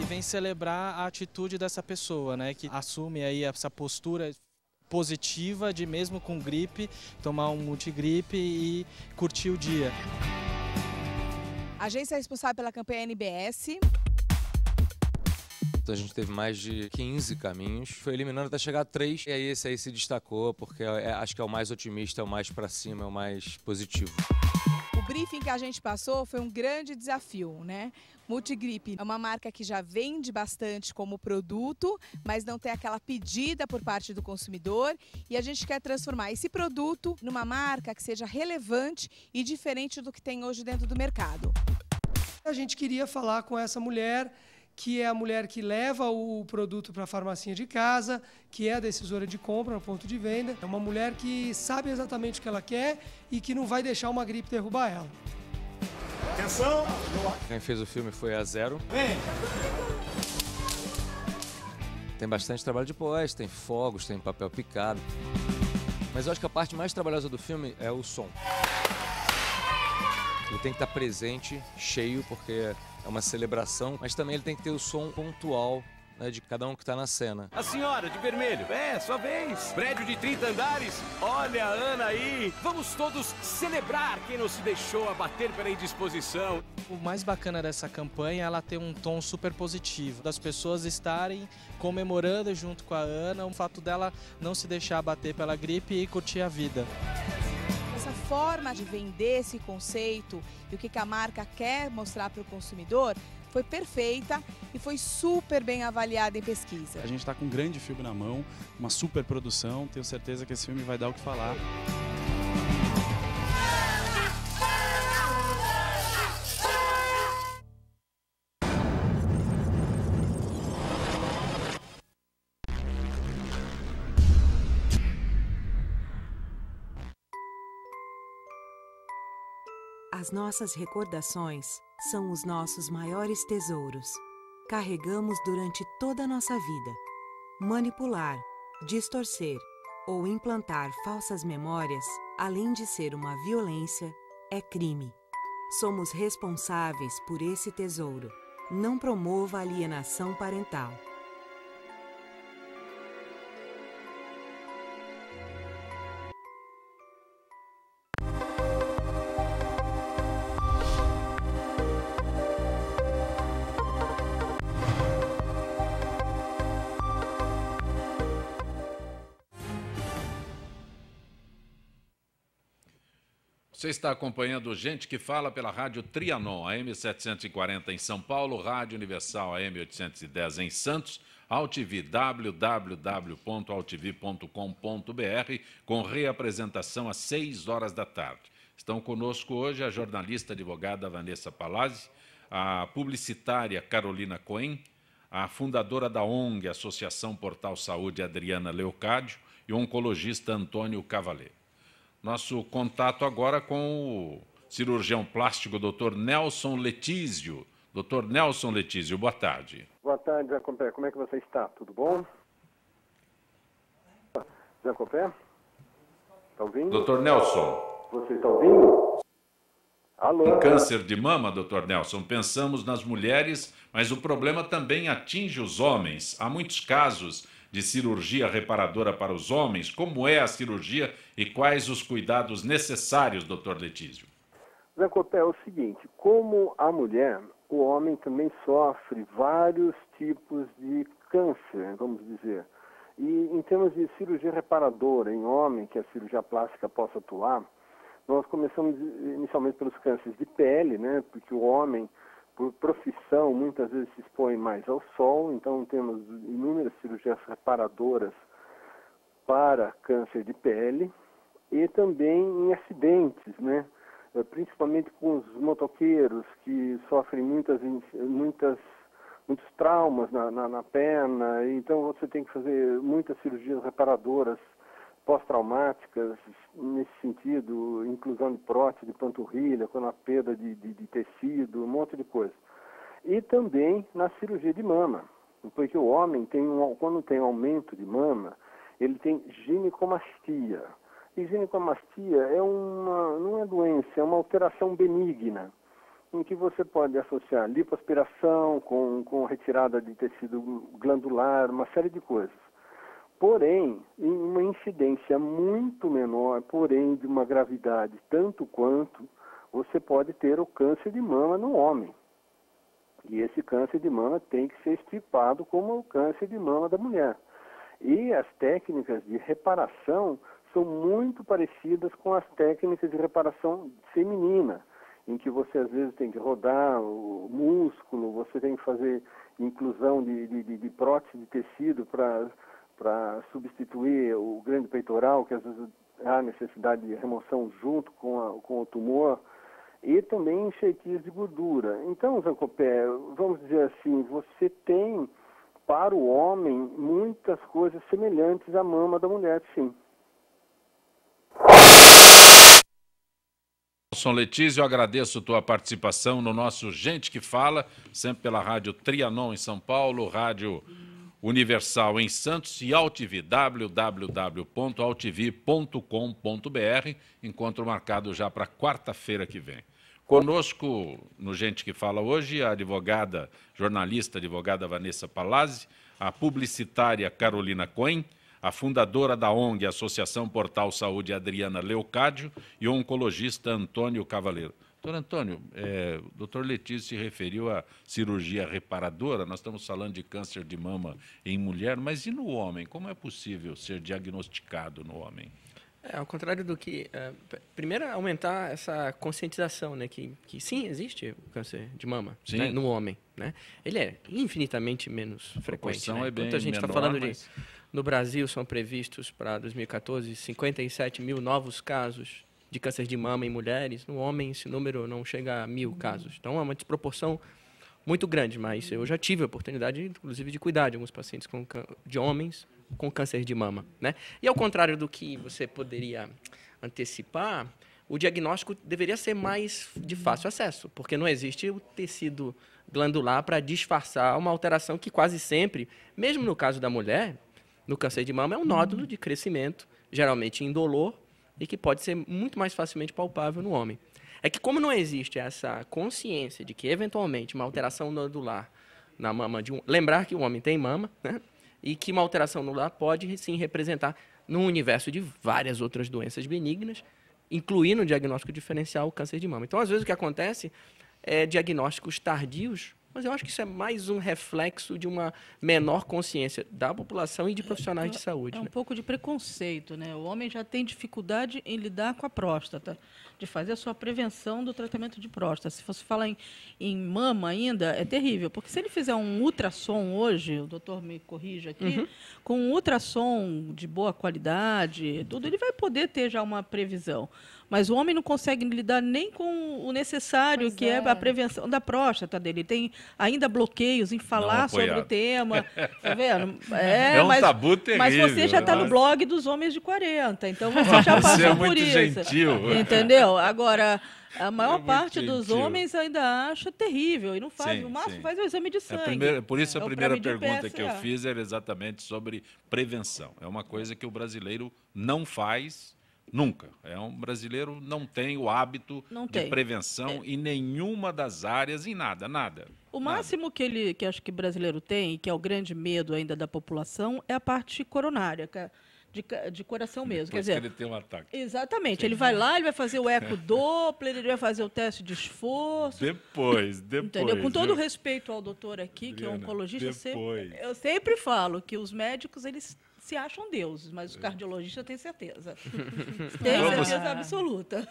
E vem celebrar a atitude dessa pessoa, né, que assume aí essa postura positiva de, mesmo com gripe, tomar um Multigripe e curtir o dia. A agência é responsável pela campanha NBS. Então a gente teve mais de 15 caminhos, foi eliminando até chegar a 3, e aí esse aí se destacou, porque acho que é o mais otimista, é o mais para cima, é o mais positivo. O briefing que a gente passou foi um grande desafio, né? Multigripe é uma marca que já vende bastante como produto, mas não tem aquela pedida por parte do consumidor, e a gente quer transformar esse produto numa marca que seja relevante e diferente do que tem hoje dentro do mercado. A gente queria falar com essa mulher, que é a mulher que leva o produto para a farmacinha de casa, que é a decisora de compra no ponto de venda. É uma mulher que sabe exatamente o que ela quer e que não vai deixar uma gripe derrubar ela. Atenção! Quem fez o filme foi a Zero. Vem! Tem bastante trabalho de pós, tem fogos, tem papel picado. Mas eu acho que a parte mais trabalhosa do filme é o som. Ele tem que estar presente, cheio, porque é uma celebração, mas também ele tem que ter o som pontual, né, de cada um que está na cena. A senhora de vermelho. Sua vez. Prédio de 30 andares. Olha a Ana aí. Vamos todos celebrar quem não se deixou abater pela indisposição. O mais bacana dessa campanha é ela ter um tom super positivo, das pessoas estarem comemorando junto com a Ana, o fato dela não se deixar abater pela gripe e curtir a vida. Essa forma de vender esse conceito e o que a marca quer mostrar para o consumidor foi perfeita e foi super bem avaliada em pesquisa. A gente está com um grande filme na mão, uma super produção, tenho certeza que esse filme vai dar o que falar. As nossas recordações são os nossos maiores tesouros. Carregamos durante toda a nossa vida. Manipular, distorcer ou implantar falsas memórias, além de ser uma violência, é crime. Somos responsáveis por esse tesouro. Não promova a alienação parental. Você está acompanhando Gente que Fala pela Rádio Trianon, AM 740 em São Paulo, Rádio Universal AM 810 em Santos, AltV, www.altv.com.br, com reapresentação às 6 horas da tarde. Estão conosco hoje a jornalista advogada Vanessa Palazzi, a publicitária Carolina Cohen, a fundadora da ONG, Associação Portal Saúde, Adriana Leocádio, e o oncologista Antônio Cavaleiro. Nosso contato agora com o cirurgião plástico, Dr. Nelson Letísio. Dr. Nelson Letísio, boa tarde. Boa tarde, Zé Copé. Como é que você está? Tudo bom? Zé Copé? Está ouvindo? Dr. Nelson. Você está ouvindo? Alô? Com câncer de mama, Dr. Nelson, pensamos nas mulheres, mas o problema também atinge os homens. Há muitos casos de cirurgia reparadora para os homens. Como é a cirurgia e quais os cuidados necessários, doutor Letísio? Zé Copé, é o seguinte, como a mulher, o homem também sofre vários tipos de câncer, vamos dizer. E em termos de cirurgia reparadora em homem, que a cirurgia plástica possa atuar, nós começamos inicialmente pelos cânceres de pele, né? Porque o homem, por profissão, muitas vezes se expõe mais ao sol, então temos inúmeras cirurgias reparadoras para câncer de pele e também em acidentes, né? Principalmente com os motoqueiros que sofrem muitos traumas na perna, então você tem que fazer muitas cirurgias reparadoras pós-traumáticas nesse sentido, inclusão de prótese, de panturrilha, com a perda de tecido, um monte de coisa. E também na cirurgia de mama, porque o homem quando tem aumento de mama, ele tem ginecomastia. E ginecomastia não é doença, é uma alteração benigna, em que você pode associar lipoaspiração com retirada de tecido glandular, uma série de coisas. Porém, em uma incidência muito menor, porém de uma gravidade tanto quanto, você pode ter o câncer de mama no homem. E esse câncer de mama tem que ser extirpado como o câncer de mama da mulher. E as técnicas de reparação são muito parecidas com as técnicas de reparação feminina, em que você às vezes tem que rodar o músculo, você tem que fazer inclusão de prótese de tecido para substituir o grande peitoral, que às vezes há necessidade de remoção junto com o tumor, e também enxertias de gordura. Então, Zé Copé, vamos dizer assim, você tem para o homem muitas coisas semelhantes à mama da mulher, sim. Nelson Letísio, eu agradeço tua participação no nosso Gente que Fala, sempre pela Rádio Trianon em São Paulo, Rádio Universal em Santos e Altivi, www.altivi.com.br. Encontro marcado já para quarta-feira que vem. Conosco, no Gente que Fala hoje, a jornalista advogada Vanessa Palazzi, a publicitária Carolina Cohen, a fundadora da ONG Associação Portal Saúde, Adriana Leocádio, e o oncologista Antônio Cavaleiro. Doutor Antônio, o doutor Letício se referiu à cirurgia reparadora, nós estamos falando de câncer de mama em mulher, mas e no homem? Como é possível ser diagnosticado no homem? Ao contrário do que... primeiro, aumentar essa conscientização, né, que sim, existe o câncer de mama, né, no homem. Né? Ele é infinitamente menos frequente. Né? É bem Enquanto a gente está falando de... No Brasil, são previstos para 2014 57 mil novos casos de câncer de mama em mulheres. No homem, esse número não chega a 1.000 casos. Então, é uma desproporção muito grande, mas eu já tive a oportunidade, inclusive, de cuidar de alguns pacientes de homens com câncer de mama. Né? E, ao contrário do que você poderia antecipar, o diagnóstico deveria ser mais de fácil acesso, porque não existe o tecido glandular para disfarçar uma alteração que quase sempre, mesmo no caso da mulher, no câncer de mama, é um nódulo de crescimento, geralmente indolor, e que pode ser muito mais facilmente palpável no homem. É que como não existe essa consciência de que, eventualmente, uma alteração nodular na mama de um... Lembrar que o homem tem mama, né? E que uma alteração nodular pode, sim, representar, num universo de várias outras doenças benignas, incluir no diagnóstico diferencial o câncer de mama. Então, às vezes, o que acontece é diagnósticos tardios, mas eu acho que isso é mais um reflexo de uma menor consciência da população e de profissionais de saúde. É um pouco de preconceito, né? O homem já tem dificuldade em lidar com a próstata, de fazer a sua prevenção do tratamento de próstata. Se você falar em mama ainda, é terrível, porque se ele fizer um ultrassom hoje, o doutor me corrija aqui, com um ultrassom de boa qualidade, tudo, ele vai poder ter já uma previsão. Mas o homem não consegue lidar nem com o necessário, que é a prevenção da próstata dele. Tem ainda bloqueios em falar sobre o tema. Tá vendo? É um tabu terrível. Mas você já está no blog dos homens de 40, então você já passou por isso. Gentil. Entendeu? Agora, a maior parte dos homens ainda acha terrível e não faz. No máximo, faz o exame de sangue. Por isso, a primeira pergunta que eu fiz era exatamente sobre prevenção. É uma coisa que o brasileiro não faz nunca. Um brasileiro não tem o hábito de prevenção em nenhuma das áreas, em nada. O máximo que acho que o brasileiro tem, e que é o grande medo ainda da população, é a parte coronária, de coração mesmo. Depois quer dizer, que ele tem um ataque. Exatamente. Sim. Ele vai lá, ele vai fazer o eco-doppler, ele vai fazer o teste de esforço. Depois. Entendeu? Com todo respeito ao doutor aqui, que é um oncologista, eu sempre falo que os médicos, eles se acham deuses, mas os cardiologistas têm certeza. Tem certeza absoluta.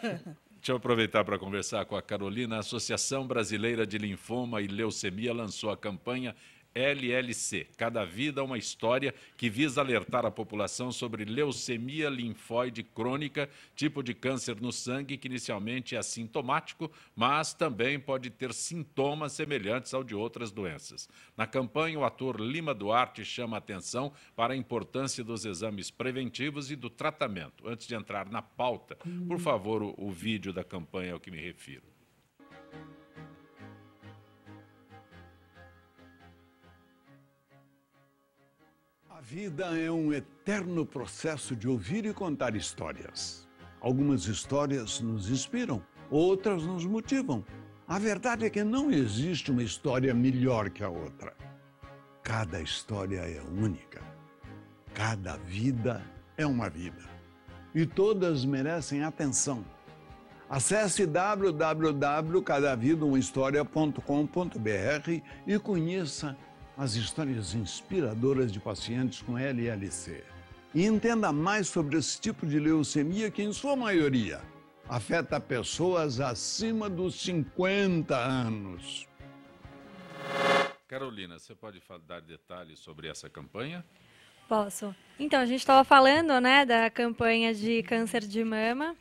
Deixa eu aproveitar para conversar com a Carolina. A Associação Brasileira de Linfoma e Leucemia lançou a campanha LLC, Cada Vida uma História, que visa alertar a população sobre leucemia linfóide crônica, tipo de câncer no sangue que inicialmente é assintomático, mas também pode ter sintomas semelhantes ao de outras doenças. Na campanha, o ator Lima Duarte chama a atenção para a importância dos exames preventivos e do tratamento. Antes de entrar na pauta, por favor, o vídeo da campanha ao que me refiro. A vida é um eterno processo de ouvir e contar histórias. Algumas histórias nos inspiram, outras nos motivam. A verdade é que não existe uma história melhor que a outra. Cada história é única. Cada vida é uma vida. E todas merecem atenção. Acesse www.cadavidaumahistoria.com.br e conheça as histórias inspiradoras de pacientes com LLC. E entenda mais sobre esse tipo de leucemia que, em sua maioria, afeta pessoas acima dos 50 anos. Carolina, você pode dar detalhes sobre essa campanha? Posso. Então, a gente estava falando, né, da campanha de câncer de mama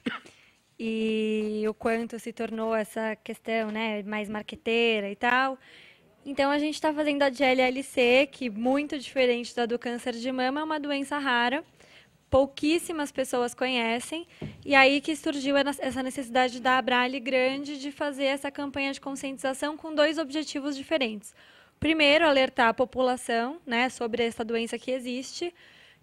e o quanto se tornou essa questão, né, mais marqueteira e tal. Então, a gente está fazendo a de LLC, que, muito diferente da do câncer de mama, é uma doença rara, pouquíssimas pessoas conhecem, e aí que surgiu essa necessidade da Abrale Grande de fazer essa campanha de conscientização com dois objetivos diferentes. primeiro, alertar a população, né, sobre essa doença que existe,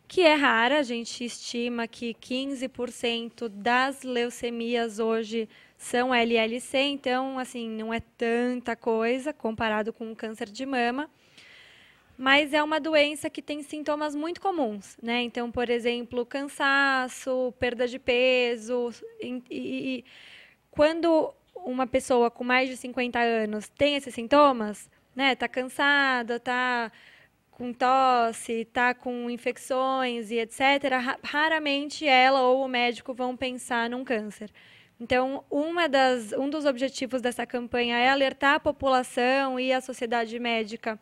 que é rara. A gente estima que 15% das leucemias hoje são LLC, então, assim, não é tanta coisa comparado com o câncer de mama, mas é uma doença que tem sintomas muito comuns, né? Então, por exemplo, cansaço, perda de peso, e quando uma pessoa com mais de 50 anos tem esses sintomas, né? Tá cansada, tá com tosse, tá com infecções e etc., raramente ela ou o médico vão pensar num câncer. Então, um dos objetivos dessa campanha é alertar a população e a sociedade médica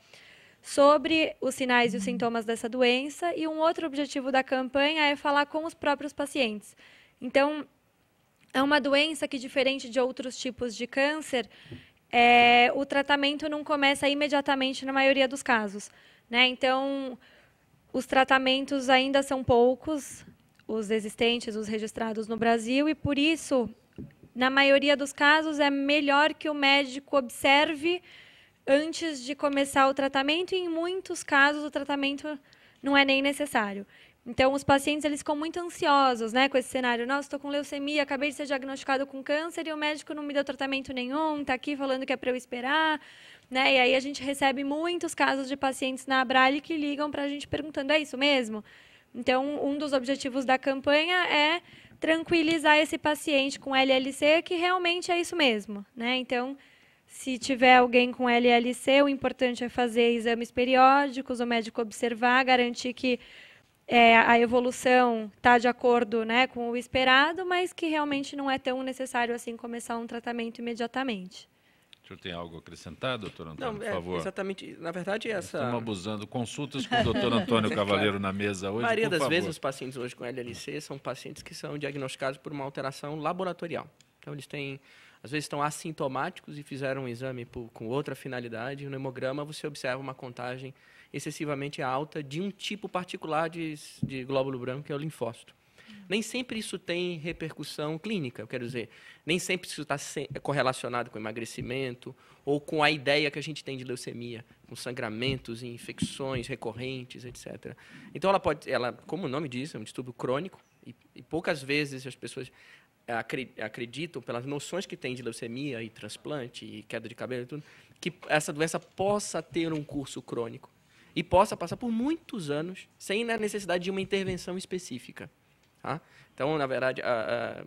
sobre os sinais e os sintomas dessa doença, e um outro objetivo da campanha é falar com os próprios pacientes. Então, é uma doença que, diferente de outros tipos de câncer, o tratamento não começa imediatamente na maioria dos casos, né? Então, os tratamentos ainda são poucos, os existentes, os registrados no Brasil, e por isso, na maioria dos casos, é melhor que o médico observe antes de começar o tratamento, e em muitos casos o tratamento não é nem necessário. Então, os pacientes eles ficam muito ansiosos, né, com esse cenário. Nossa, estou com leucemia, acabei de ser diagnosticado com câncer e o médico não me deu tratamento nenhum, está aqui falando que é para eu esperar. Né? E aí a gente recebe muitos casos de pacientes na Abrale que ligam para a gente perguntando, é isso mesmo? Então, um dos objetivos da campanha é tranquilizar esse paciente com LLC, que realmente é isso mesmo. Né? Então, se tiver alguém com LLC, o importante é fazer exames periódicos, o médico observar, garantir que a evolução está de acordo, né, com o esperado, mas que realmente não é tão necessário assim começar um tratamento imediatamente. O senhor tem algo a acrescentar, doutor Antônio, por favor? Exatamente. Na verdade, Estamos abusando. Consultas com o doutor Antônio Cavaleiro na mesa hoje, A maioria por das favor. vezes, os pacientes hoje com LLC são pacientes que são diagnosticados por uma alteração laboratorial. Então, eles têm, às vezes, estão assintomáticos e fizeram um exame com outra finalidade. No hemograma, você observa uma contagem excessivamente alta de um tipo particular de glóbulo branco, que é o linfócito. Nem sempre isso tem repercussão clínica, eu quero dizer, nem sempre isso está correlacionado com emagrecimento ou com a ideia que a gente tem de leucemia, com sangramentos e infecções recorrentes, etc. Então, ela, como o nome diz, é um distúrbio crônico, e poucas vezes as pessoas acreditam, pelas noções que têm de leucemia e transplante e queda de cabelo e tudo, que essa doença possa ter um curso crônico e possa passar por muitos anos sem a necessidade de uma intervenção específica. Tá? Então, na verdade,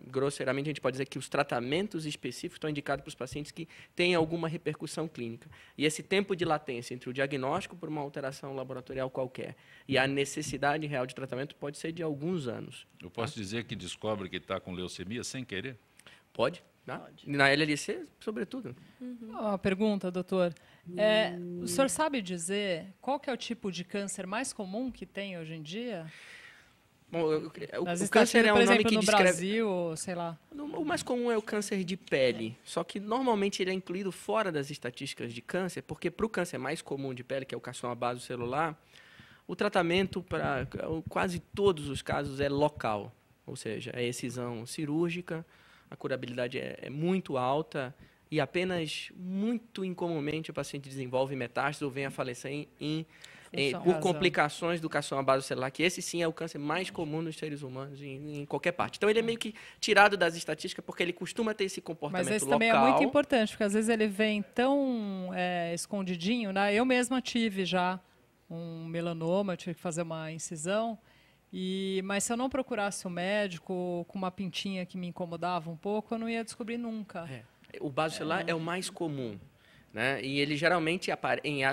grosseiramente, a gente pode dizer que os tratamentos específicos estão indicados para os pacientes que têm alguma repercussão clínica. E esse tempo de latência entre o diagnóstico por uma alteração laboratorial qualquer e a necessidade real de tratamento pode ser de alguns anos. Eu posso dizer que descobre que está com leucemia sem querer? Pode. Na LLC, sobretudo. Uma pergunta, doutor. O senhor sabe dizer qual que é o tipo de câncer mais comum que tem hoje em dia? Bom, o câncer é um nome que no descreve... Brasil, sei lá. O mais comum é o câncer de pele, só que normalmente ele é incluído fora das estatísticas de câncer, porque para o câncer mais comum de pele, que é o carcinoma basocelular, o tratamento para quase todos os casos é local, ou seja, é excisão cirúrgica, a curabilidade é muito alta e apenas muito incomumente o paciente desenvolve metástase ou vem a falecer por complicações do carcinoma basocelular, que esse sim é o câncer mais comum nos seres humanos em qualquer parte. Então, ele é meio que tirado das estatísticas porque ele costuma ter esse comportamento local. Mas esse também é muito importante, porque às vezes ele vem tão escondidinho, né? Eu mesma tive já um melanoma, tive que fazer uma incisão, mas se eu não procurasse o médico com uma pintinha que me incomodava um pouco, eu não ia descobrir nunca. O basocelular é o mais comum. Né? E ele geralmente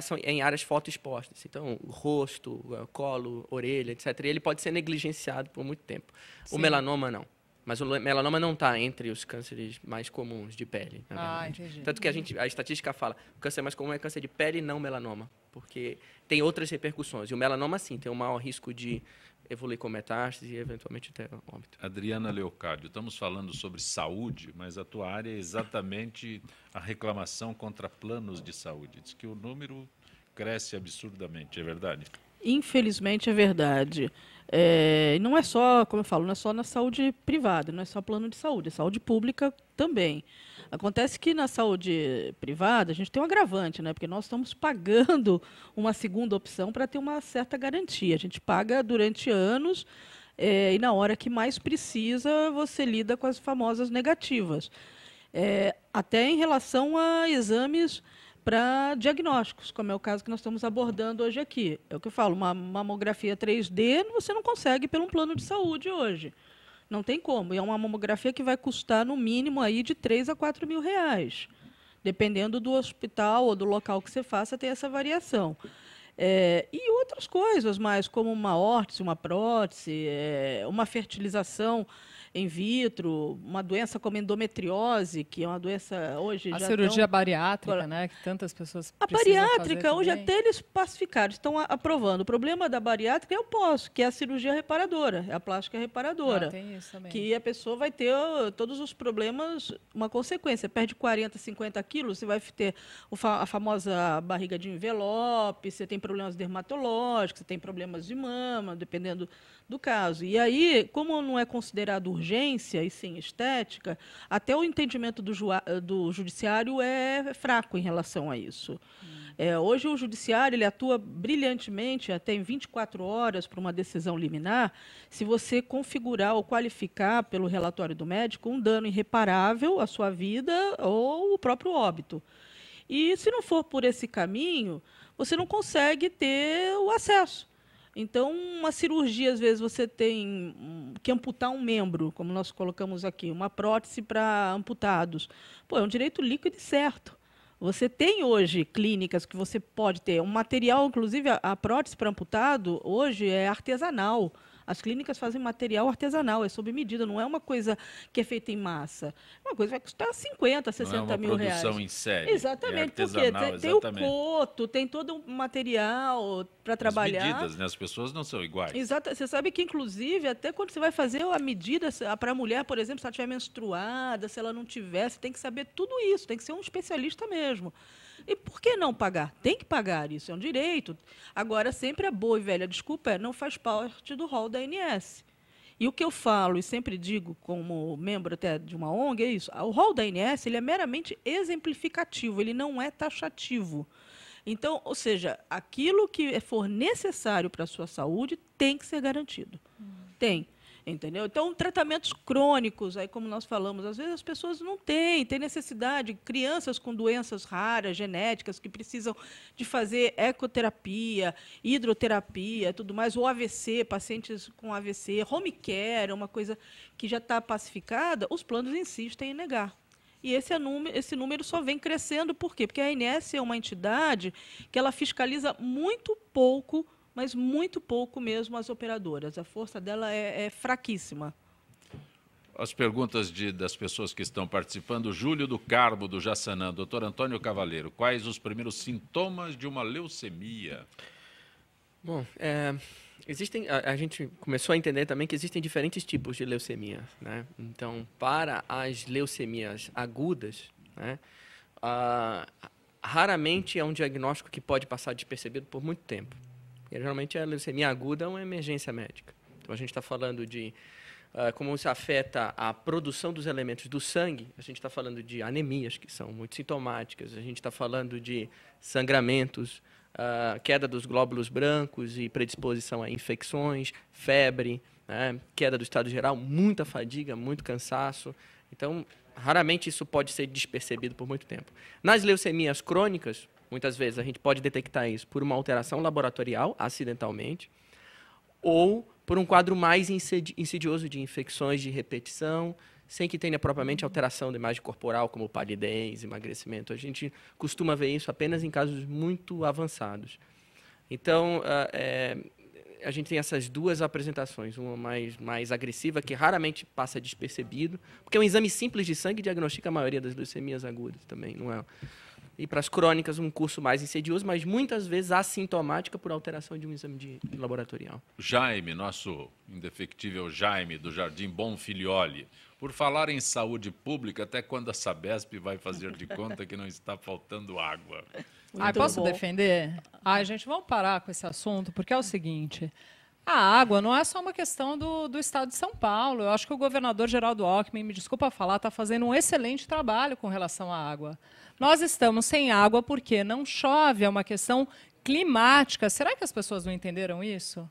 são em áreas fotoexpostas, então rosto, colo, orelha, etc. E ele pode ser negligenciado por muito tempo. Sim. O melanoma não. Mas o melanoma não está entre os cânceres mais comuns de pele. Entendi. Tanto que a estatística fala que o câncer mais comum é câncer de pele e não melanoma, porque tem outras repercussões. E o melanoma, sim, tem um maior risco de evoluir com metástase e, eventualmente, até óbito. Adriana Leocádio, estamos falando sobre saúde, mas a tua área é exatamente a reclamação contra planos de saúde. Diz que o número cresce absurdamente, é verdade? Infelizmente é verdade. Não é só, como eu falo, não é só na saúde privada, não é só plano de saúde, é saúde pública também. Acontece que na saúde privada a gente tem um agravante, né? Porque nós estamos pagando uma segunda opção para ter uma certa garantia. A gente paga durante anos e na hora que mais precisa você lida com as famosas negativas. Até em relação a exames para diagnósticos, como é o caso que nós estamos abordando hoje aqui. É o que eu falo, uma mamografia 3D você não consegue pelo plano de saúde hoje. Não tem como. E é uma mamografia que vai custar, no mínimo, aí de 3 a 4 mil reais. Dependendo do hospital ou do local que você faça, tem essa variação. E outras coisas mais, como uma órtese, uma prótese, uma fertilização in vitro, uma doença como endometriose, que é uma doença hoje a já cirurgia bariátrica, né, que tantas pessoas a precisam bariátrica, fazer hoje também. até eles pacificaram, estão aprovando. O problema da bariátrica é o pós, que é a cirurgia reparadora, é a plástica reparadora. Tem isso também. Que a pessoa vai ter todos os problemas, uma consequência. Perde 40, 50 quilos, você vai ter a famosa barriga de envelope, você tem problemas dermatológicos, você tem problemas de mama, dependendo do caso. E aí, como não é considerado urgência, e sim estética, até o entendimento do judiciário é fraco em relação a isso. Hoje o judiciário ele atua brilhantemente, até em 24 horas, para uma decisão liminar, se você configurar ou qualificar pelo relatório do médico um dano irreparável à sua vida ou o próprio óbito. E se não for por esse caminho, você não consegue ter o acesso. Então, uma cirurgia, às vezes, você tem que amputar um membro, como nós colocamos aqui, uma prótese para amputados. É um direito líquido e certo. Você tem hoje clínicas que você pode ter. Um material, inclusive, a prótese para amputado, hoje é artesanal. As clínicas fazem material artesanal, é sob medida, não é uma coisa que é feita em massa. É uma coisa que vai custar 50, 60 mil reais. Não é uma produção em série. Exatamente, porque tem o coto, tem todo um material para trabalhar. As medidas, né? As pessoas não são iguais. Exato. Você sabe que, inclusive, até quando você vai fazer a medida para a mulher, por exemplo, se ela estiver menstruada, se ela não tiver, você tem que saber tudo isso, tem que ser um especialista mesmo. E por que não pagar? Tem que pagar, isso é um direito. Agora, sempre a boa e velha desculpa não faz parte do rol da ANS. E o que eu falo e sempre digo como membro até de uma ONG é isso. O rol da ANS ele é meramente exemplificativo, ele não é taxativo. Então, ou seja, aquilo que for necessário para a sua saúde tem que ser garantido. Tem. Entendeu? Então, tratamentos crônicos, aí como nós falamos, às vezes as pessoas não têm necessidade, crianças com doenças raras, genéticas, que precisam de fazer ecoterapia, hidroterapia, tudo mais, ou AVC, pacientes com AVC, home care, uma coisa que já está pacificada, os planos insistem em negar. E esse número só vem crescendo, por quê? Porque a ANS é uma entidade que ela fiscaliza muito pouco, mas muito pouco mesmo as operadoras. A força dela é fraquíssima. As perguntas das pessoas que estão participando. Júlio do Carmo, do Jaçanã. Doutor Antônio Cavaleiro, quais os primeiros sintomas de uma leucemia? Bom, a gente começou a entender também que existem diferentes tipos de leucemia, né? Então, para as leucemias agudas, né, raramente é um diagnóstico que pode passar despercebido por muito tempo. Geralmente a leucemia aguda é uma emergência médica. Então a gente está falando de como isso afeta a produção dos elementos do sangue. A gente está falando de anemias, que são muito sintomáticas. A gente está falando de sangramentos, queda dos glóbulos brancos e predisposição a infecções, febre, né, queda do estado geral, muita fadiga, muito cansaço. Então, raramente isso pode ser despercebido por muito tempo. Nas leucemias crônicas, muitas vezes a gente pode detectar isso por uma alteração laboratorial, acidentalmente, ou por um quadro mais insidioso de infecções de repetição, sem que tenha propriamente alteração da imagem corporal, como palidez, emagrecimento. A gente costuma ver isso apenas em casos muito avançados. Então, a gente tem essas duas apresentações, uma mais agressiva, que raramente passa despercebido, porque um exame simples de sangue diagnostica a maioria das leucemias agudas também, não é E para as crônicas, um curso mais insidioso, mas muitas vezes assintomática por alteração de um exame de laboratorial. Jaime, nosso indefectível Jaime, do Jardim Bonfilioli. Por falar em saúde pública, até quando a Sabesp vai fazer de conta que não está faltando água? Posso defender? Gente, vamos parar com esse assunto, porque é o seguinte... A água não é só uma questão do Estado de São Paulo. Eu acho que o governador Geraldo Alckmin, me desculpa falar, está fazendo um excelente trabalho com relação à água. Nós estamos sem água porque não chove, é uma questão climática. Será que as pessoas não entenderam isso?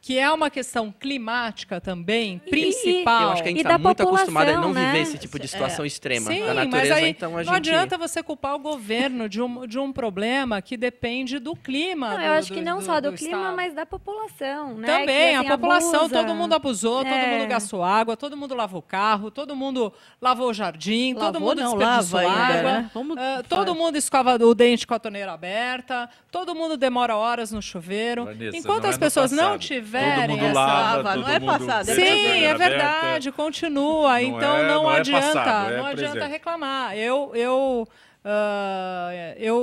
Que é uma questão climática também, principal. Eu acho que a gente está muito acostumado a não viver esse tipo de situação extrema da natureza, mas aí então a gente... não adianta você culpar o governo de um problema que depende do clima. Eu acho que não só do clima, estado. Mas da população, né? Também, que, assim, a população, abusa. todo mundo abusou, todo mundo gastou água, todo mundo lavou o carro, todo mundo lavou o jardim, todo mundo desperdiçou água, todo mundo escova o dente com a torneira aberta, todo mundo demora horas no chuveiro. Vanessa, enquanto as pessoas não tiverem todo mundo lava, não é passado. Sim, é verdade, continua. Então não adianta, não adianta presente. reclamar. Eu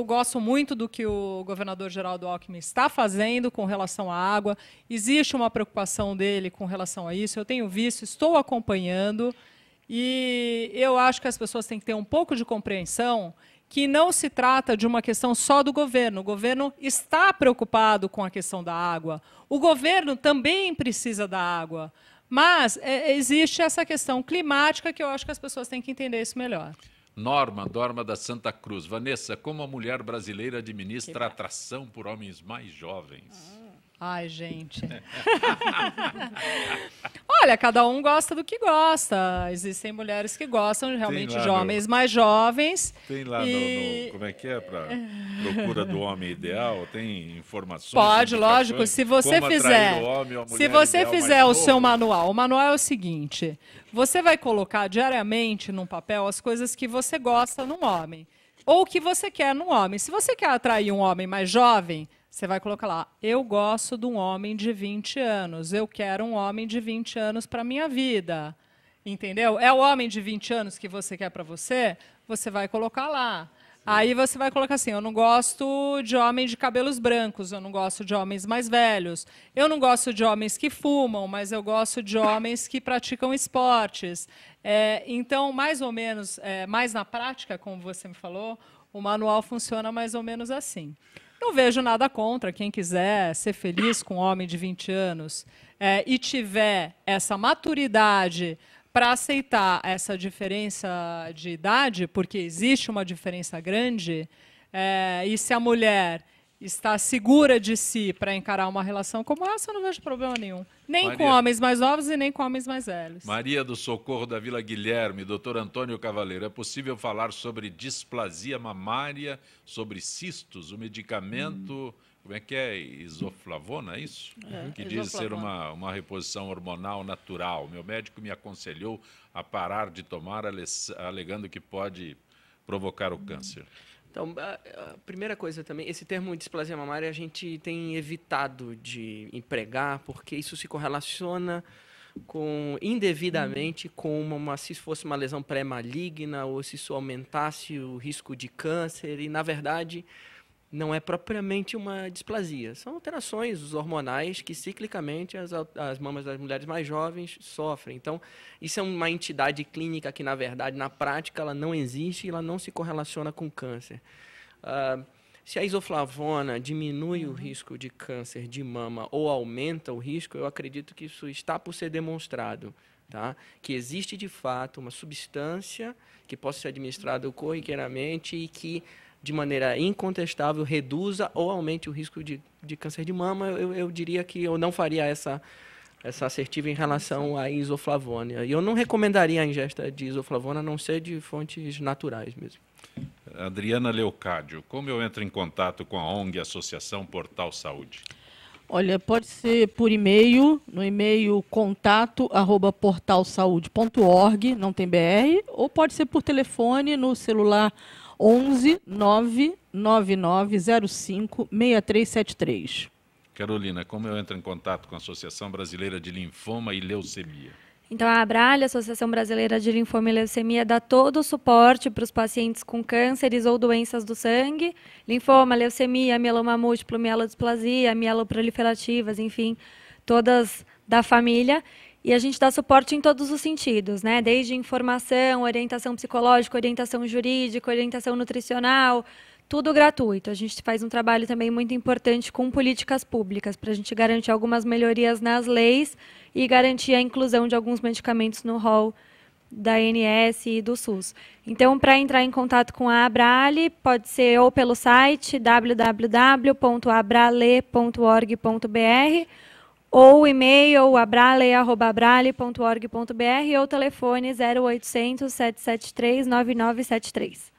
gosto muito do que o governador Geraldo Alckmin está fazendo com relação à água. Existe uma preocupação dele com relação a isso. Eu tenho visto, estou acompanhando. E eu acho que as pessoas têm que ter um pouco de compreensão que não se trata de uma questão só do governo. O governo está preocupado com a questão da água. O governo também precisa da água. Mas existe essa questão climática que eu acho que as pessoas têm que entender isso melhor. Norma da Santa Cruz. Vanessa, como a mulher brasileira administra a atração por homens mais jovens? Ai, gente. Olha, cada um gosta do que gosta. Existem mulheres que gostam realmente de homens mais jovens. Tem lá como é que é? Para procura do homem ideal? Tem informações? Pode, lógico. Se você fizer, o seu manual. O manual é o seguinte. Você vai colocar diariamente num papel as coisas que você gosta num homem. Ou que você quer num homem. Se você quer atrair um homem mais jovem... Você vai colocar lá, eu gosto de um homem de 20 anos, eu quero um homem de 20 anos para a minha vida. Entendeu? É o homem de 20 anos que você quer para você? Você vai colocar lá. Aí você vai colocar assim, eu não gosto de homem de cabelos brancos, eu não gosto de homens mais velhos, eu não gosto de homens que fumam, mas eu gosto de homens que praticam esportes. Então, mais ou menos, mais na prática, como você me falou, o manual funciona mais ou menos assim. Não vejo nada contra quem quiser ser feliz com um homem de 20 anos e tiver essa maturidade para aceitar essa diferença de idade, porque existe uma diferença grande, e se a mulher está segura de si para encarar uma relação como essa, eu não vejo problema nenhum. Nem com homens mais novos e nem com homens mais velhos. Maria do Socorro da Vila Guilherme, doutor Antônio Cavaleiro, é possível falar sobre displasia mamária, sobre cistos, o medicamento, como é que é? Isoflavona, é isso? Que diz ser uma reposição hormonal natural. Meu médico me aconselhou a parar de tomar, alegando que pode provocar o câncer. Então, a primeira coisa também, esse termo displasia mamária a gente tem evitado de empregar, porque isso se correlaciona indevidamente com se fosse uma lesão pré-maligna ou se isso aumentasse o risco de câncer, e, na verdade, não é propriamente uma displasia. São alterações hormonais que, ciclicamente, as mamas das mulheres mais jovens sofrem. Então, isso é uma entidade clínica que, na verdade, na prática, ela não existe e ela não se correlaciona com câncer. Se a isoflavona diminui o risco de câncer de mama ou aumenta o risco, eu acredito que isso está por ser demonstrado. Tá? Que existe, de fato, uma substância que possa ser administrada corriqueiramente e que, de maneira incontestável, reduza ou aumente o risco de câncer de mama. Eu diria que eu não faria essa assertiva em relação à isoflavona. E eu não recomendaria a ingesta de isoflavona, a não ser de fontes naturais mesmo. Adriana Leocádio, como eu entro em contato com a ONG Associação Portal Saúde? Olha, pode ser por e-mail, no e-mail contato@portalsaude.org, não tem BR, ou pode ser por telefone no celular 11 99905 6373. Carolina, como eu entro em contato com a Associação Brasileira de Linfoma e Leucemia? Então, a Abrale, Associação Brasileira de Linfoma e Leucemia, dá todo o suporte para os pacientes com cânceres ou doenças do sangue, linfoma, leucemia, mieloma múltiplo, mielodisplasia, mieloproliferativas, enfim, todas da família. E a gente dá suporte em todos os sentidos, né? Desde informação, orientação psicológica, orientação jurídica, orientação nutricional, tudo gratuito. A gente faz um trabalho também muito importante com políticas públicas, para a gente garantir algumas melhorias nas leis e garantir a inclusão de alguns medicamentos no rol da ANS e do SUS. Então, para entrar em contato com a Abrale, pode ser ou pelo site www.abrale.org.br ou o e-mail abrale@abrale.org.br ou telefone 0800 773 9973.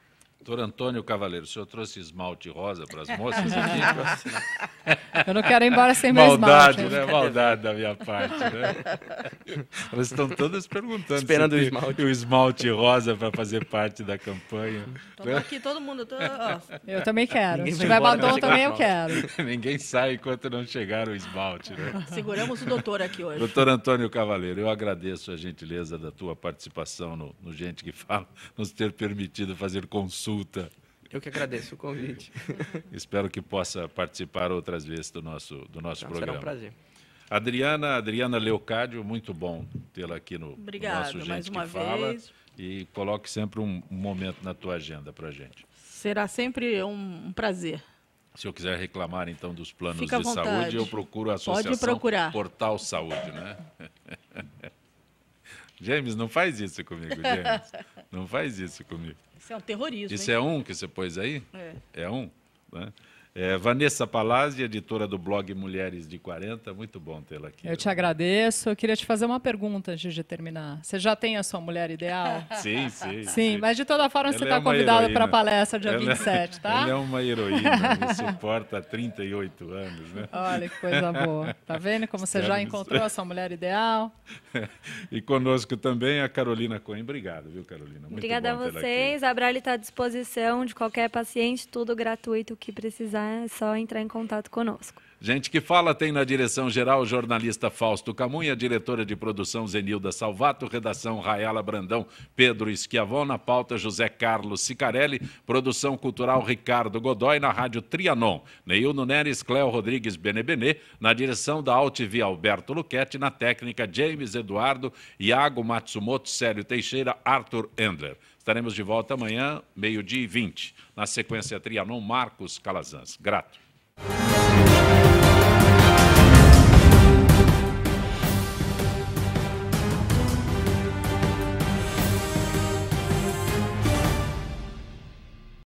Doutor Antônio Cavaleiro, o senhor trouxe esmalte rosa para as moças aqui? Eu não quero ir embora sem meu maldade, esmalte. né? Maldade da minha parte, né? Elas estão todas perguntando esperando se o esmalte. o esmalte rosa para fazer parte da campanha. Estamos aqui, todo mundo. Eu também quero. Ninguém Se vai tiver embora, batom, não também eu chegar quero. Ninguém sai enquanto não chegar o esmalte, né? Seguramos o doutor aqui hoje. Doutor Antônio Cavaleiro, eu agradeço a gentileza da tua participação no Gente que Fala, nos ter permitido fazer consulta. Eu que agradeço o convite. Espero que possa participar outras vezes do nosso programa. Será um prazer. Adriana Leocádio, muito bom tê-la aqui no nosso Gente mais uma que Fala. vez. E coloque sempre um momento na tua agenda para a gente. Será sempre um prazer. Se eu quiser reclamar, então, dos planos Fica à de vontade. saúde, eu procuro a Associação Pode procurar. Portal Saúde, né? James, não faz isso comigo, James. Não faz isso comigo. Isso é um terrorismo, Isso hein? é um que você pôs aí? É. Um, né? Vanessa Palazzi, editora do blog Mulheres de 40, muito bom tê-la aqui. Eu te agradeço. Eu queria te fazer uma pergunta antes de terminar. Você já tem a sua mulher ideal? Sim. Sim, mas de toda forma Ela você é está uma convidado heroína. para a palestra dia Ela- 27, tá? Ela é uma heroína, me suporta há 38 anos, né? Olha que coisa boa. Tá vendo como você já Estamos- encontrou a sua mulher ideal? E conosco também a Carolina Cohen. Obrigado, viu, Carolina? Muito Obrigada a bom tê-la aqui. vocês. A Abrale está à disposição de qualquer paciente, tudo gratuito. O que precisar é só entrar em contato conosco. Gente que Fala tem na direção-geral o jornalista Fausto Camunha, diretora de produção Zenilda Salvato, redação Rayala Brandão, Pedro Schiavon, na pauta José Carlos Sicarelli, produção cultural Ricardo Godoy, na rádio Trianon, Neildo Neres, Cléo Rodrigues Benebenê, na direção da AltV Alberto Luquete, na técnica James Eduardo, Iago Matsumoto, Célio Teixeira, Arthur Endler. Estaremos de volta amanhã, 12h20. Na sequência Trianon, Marcos Calazans. Grato.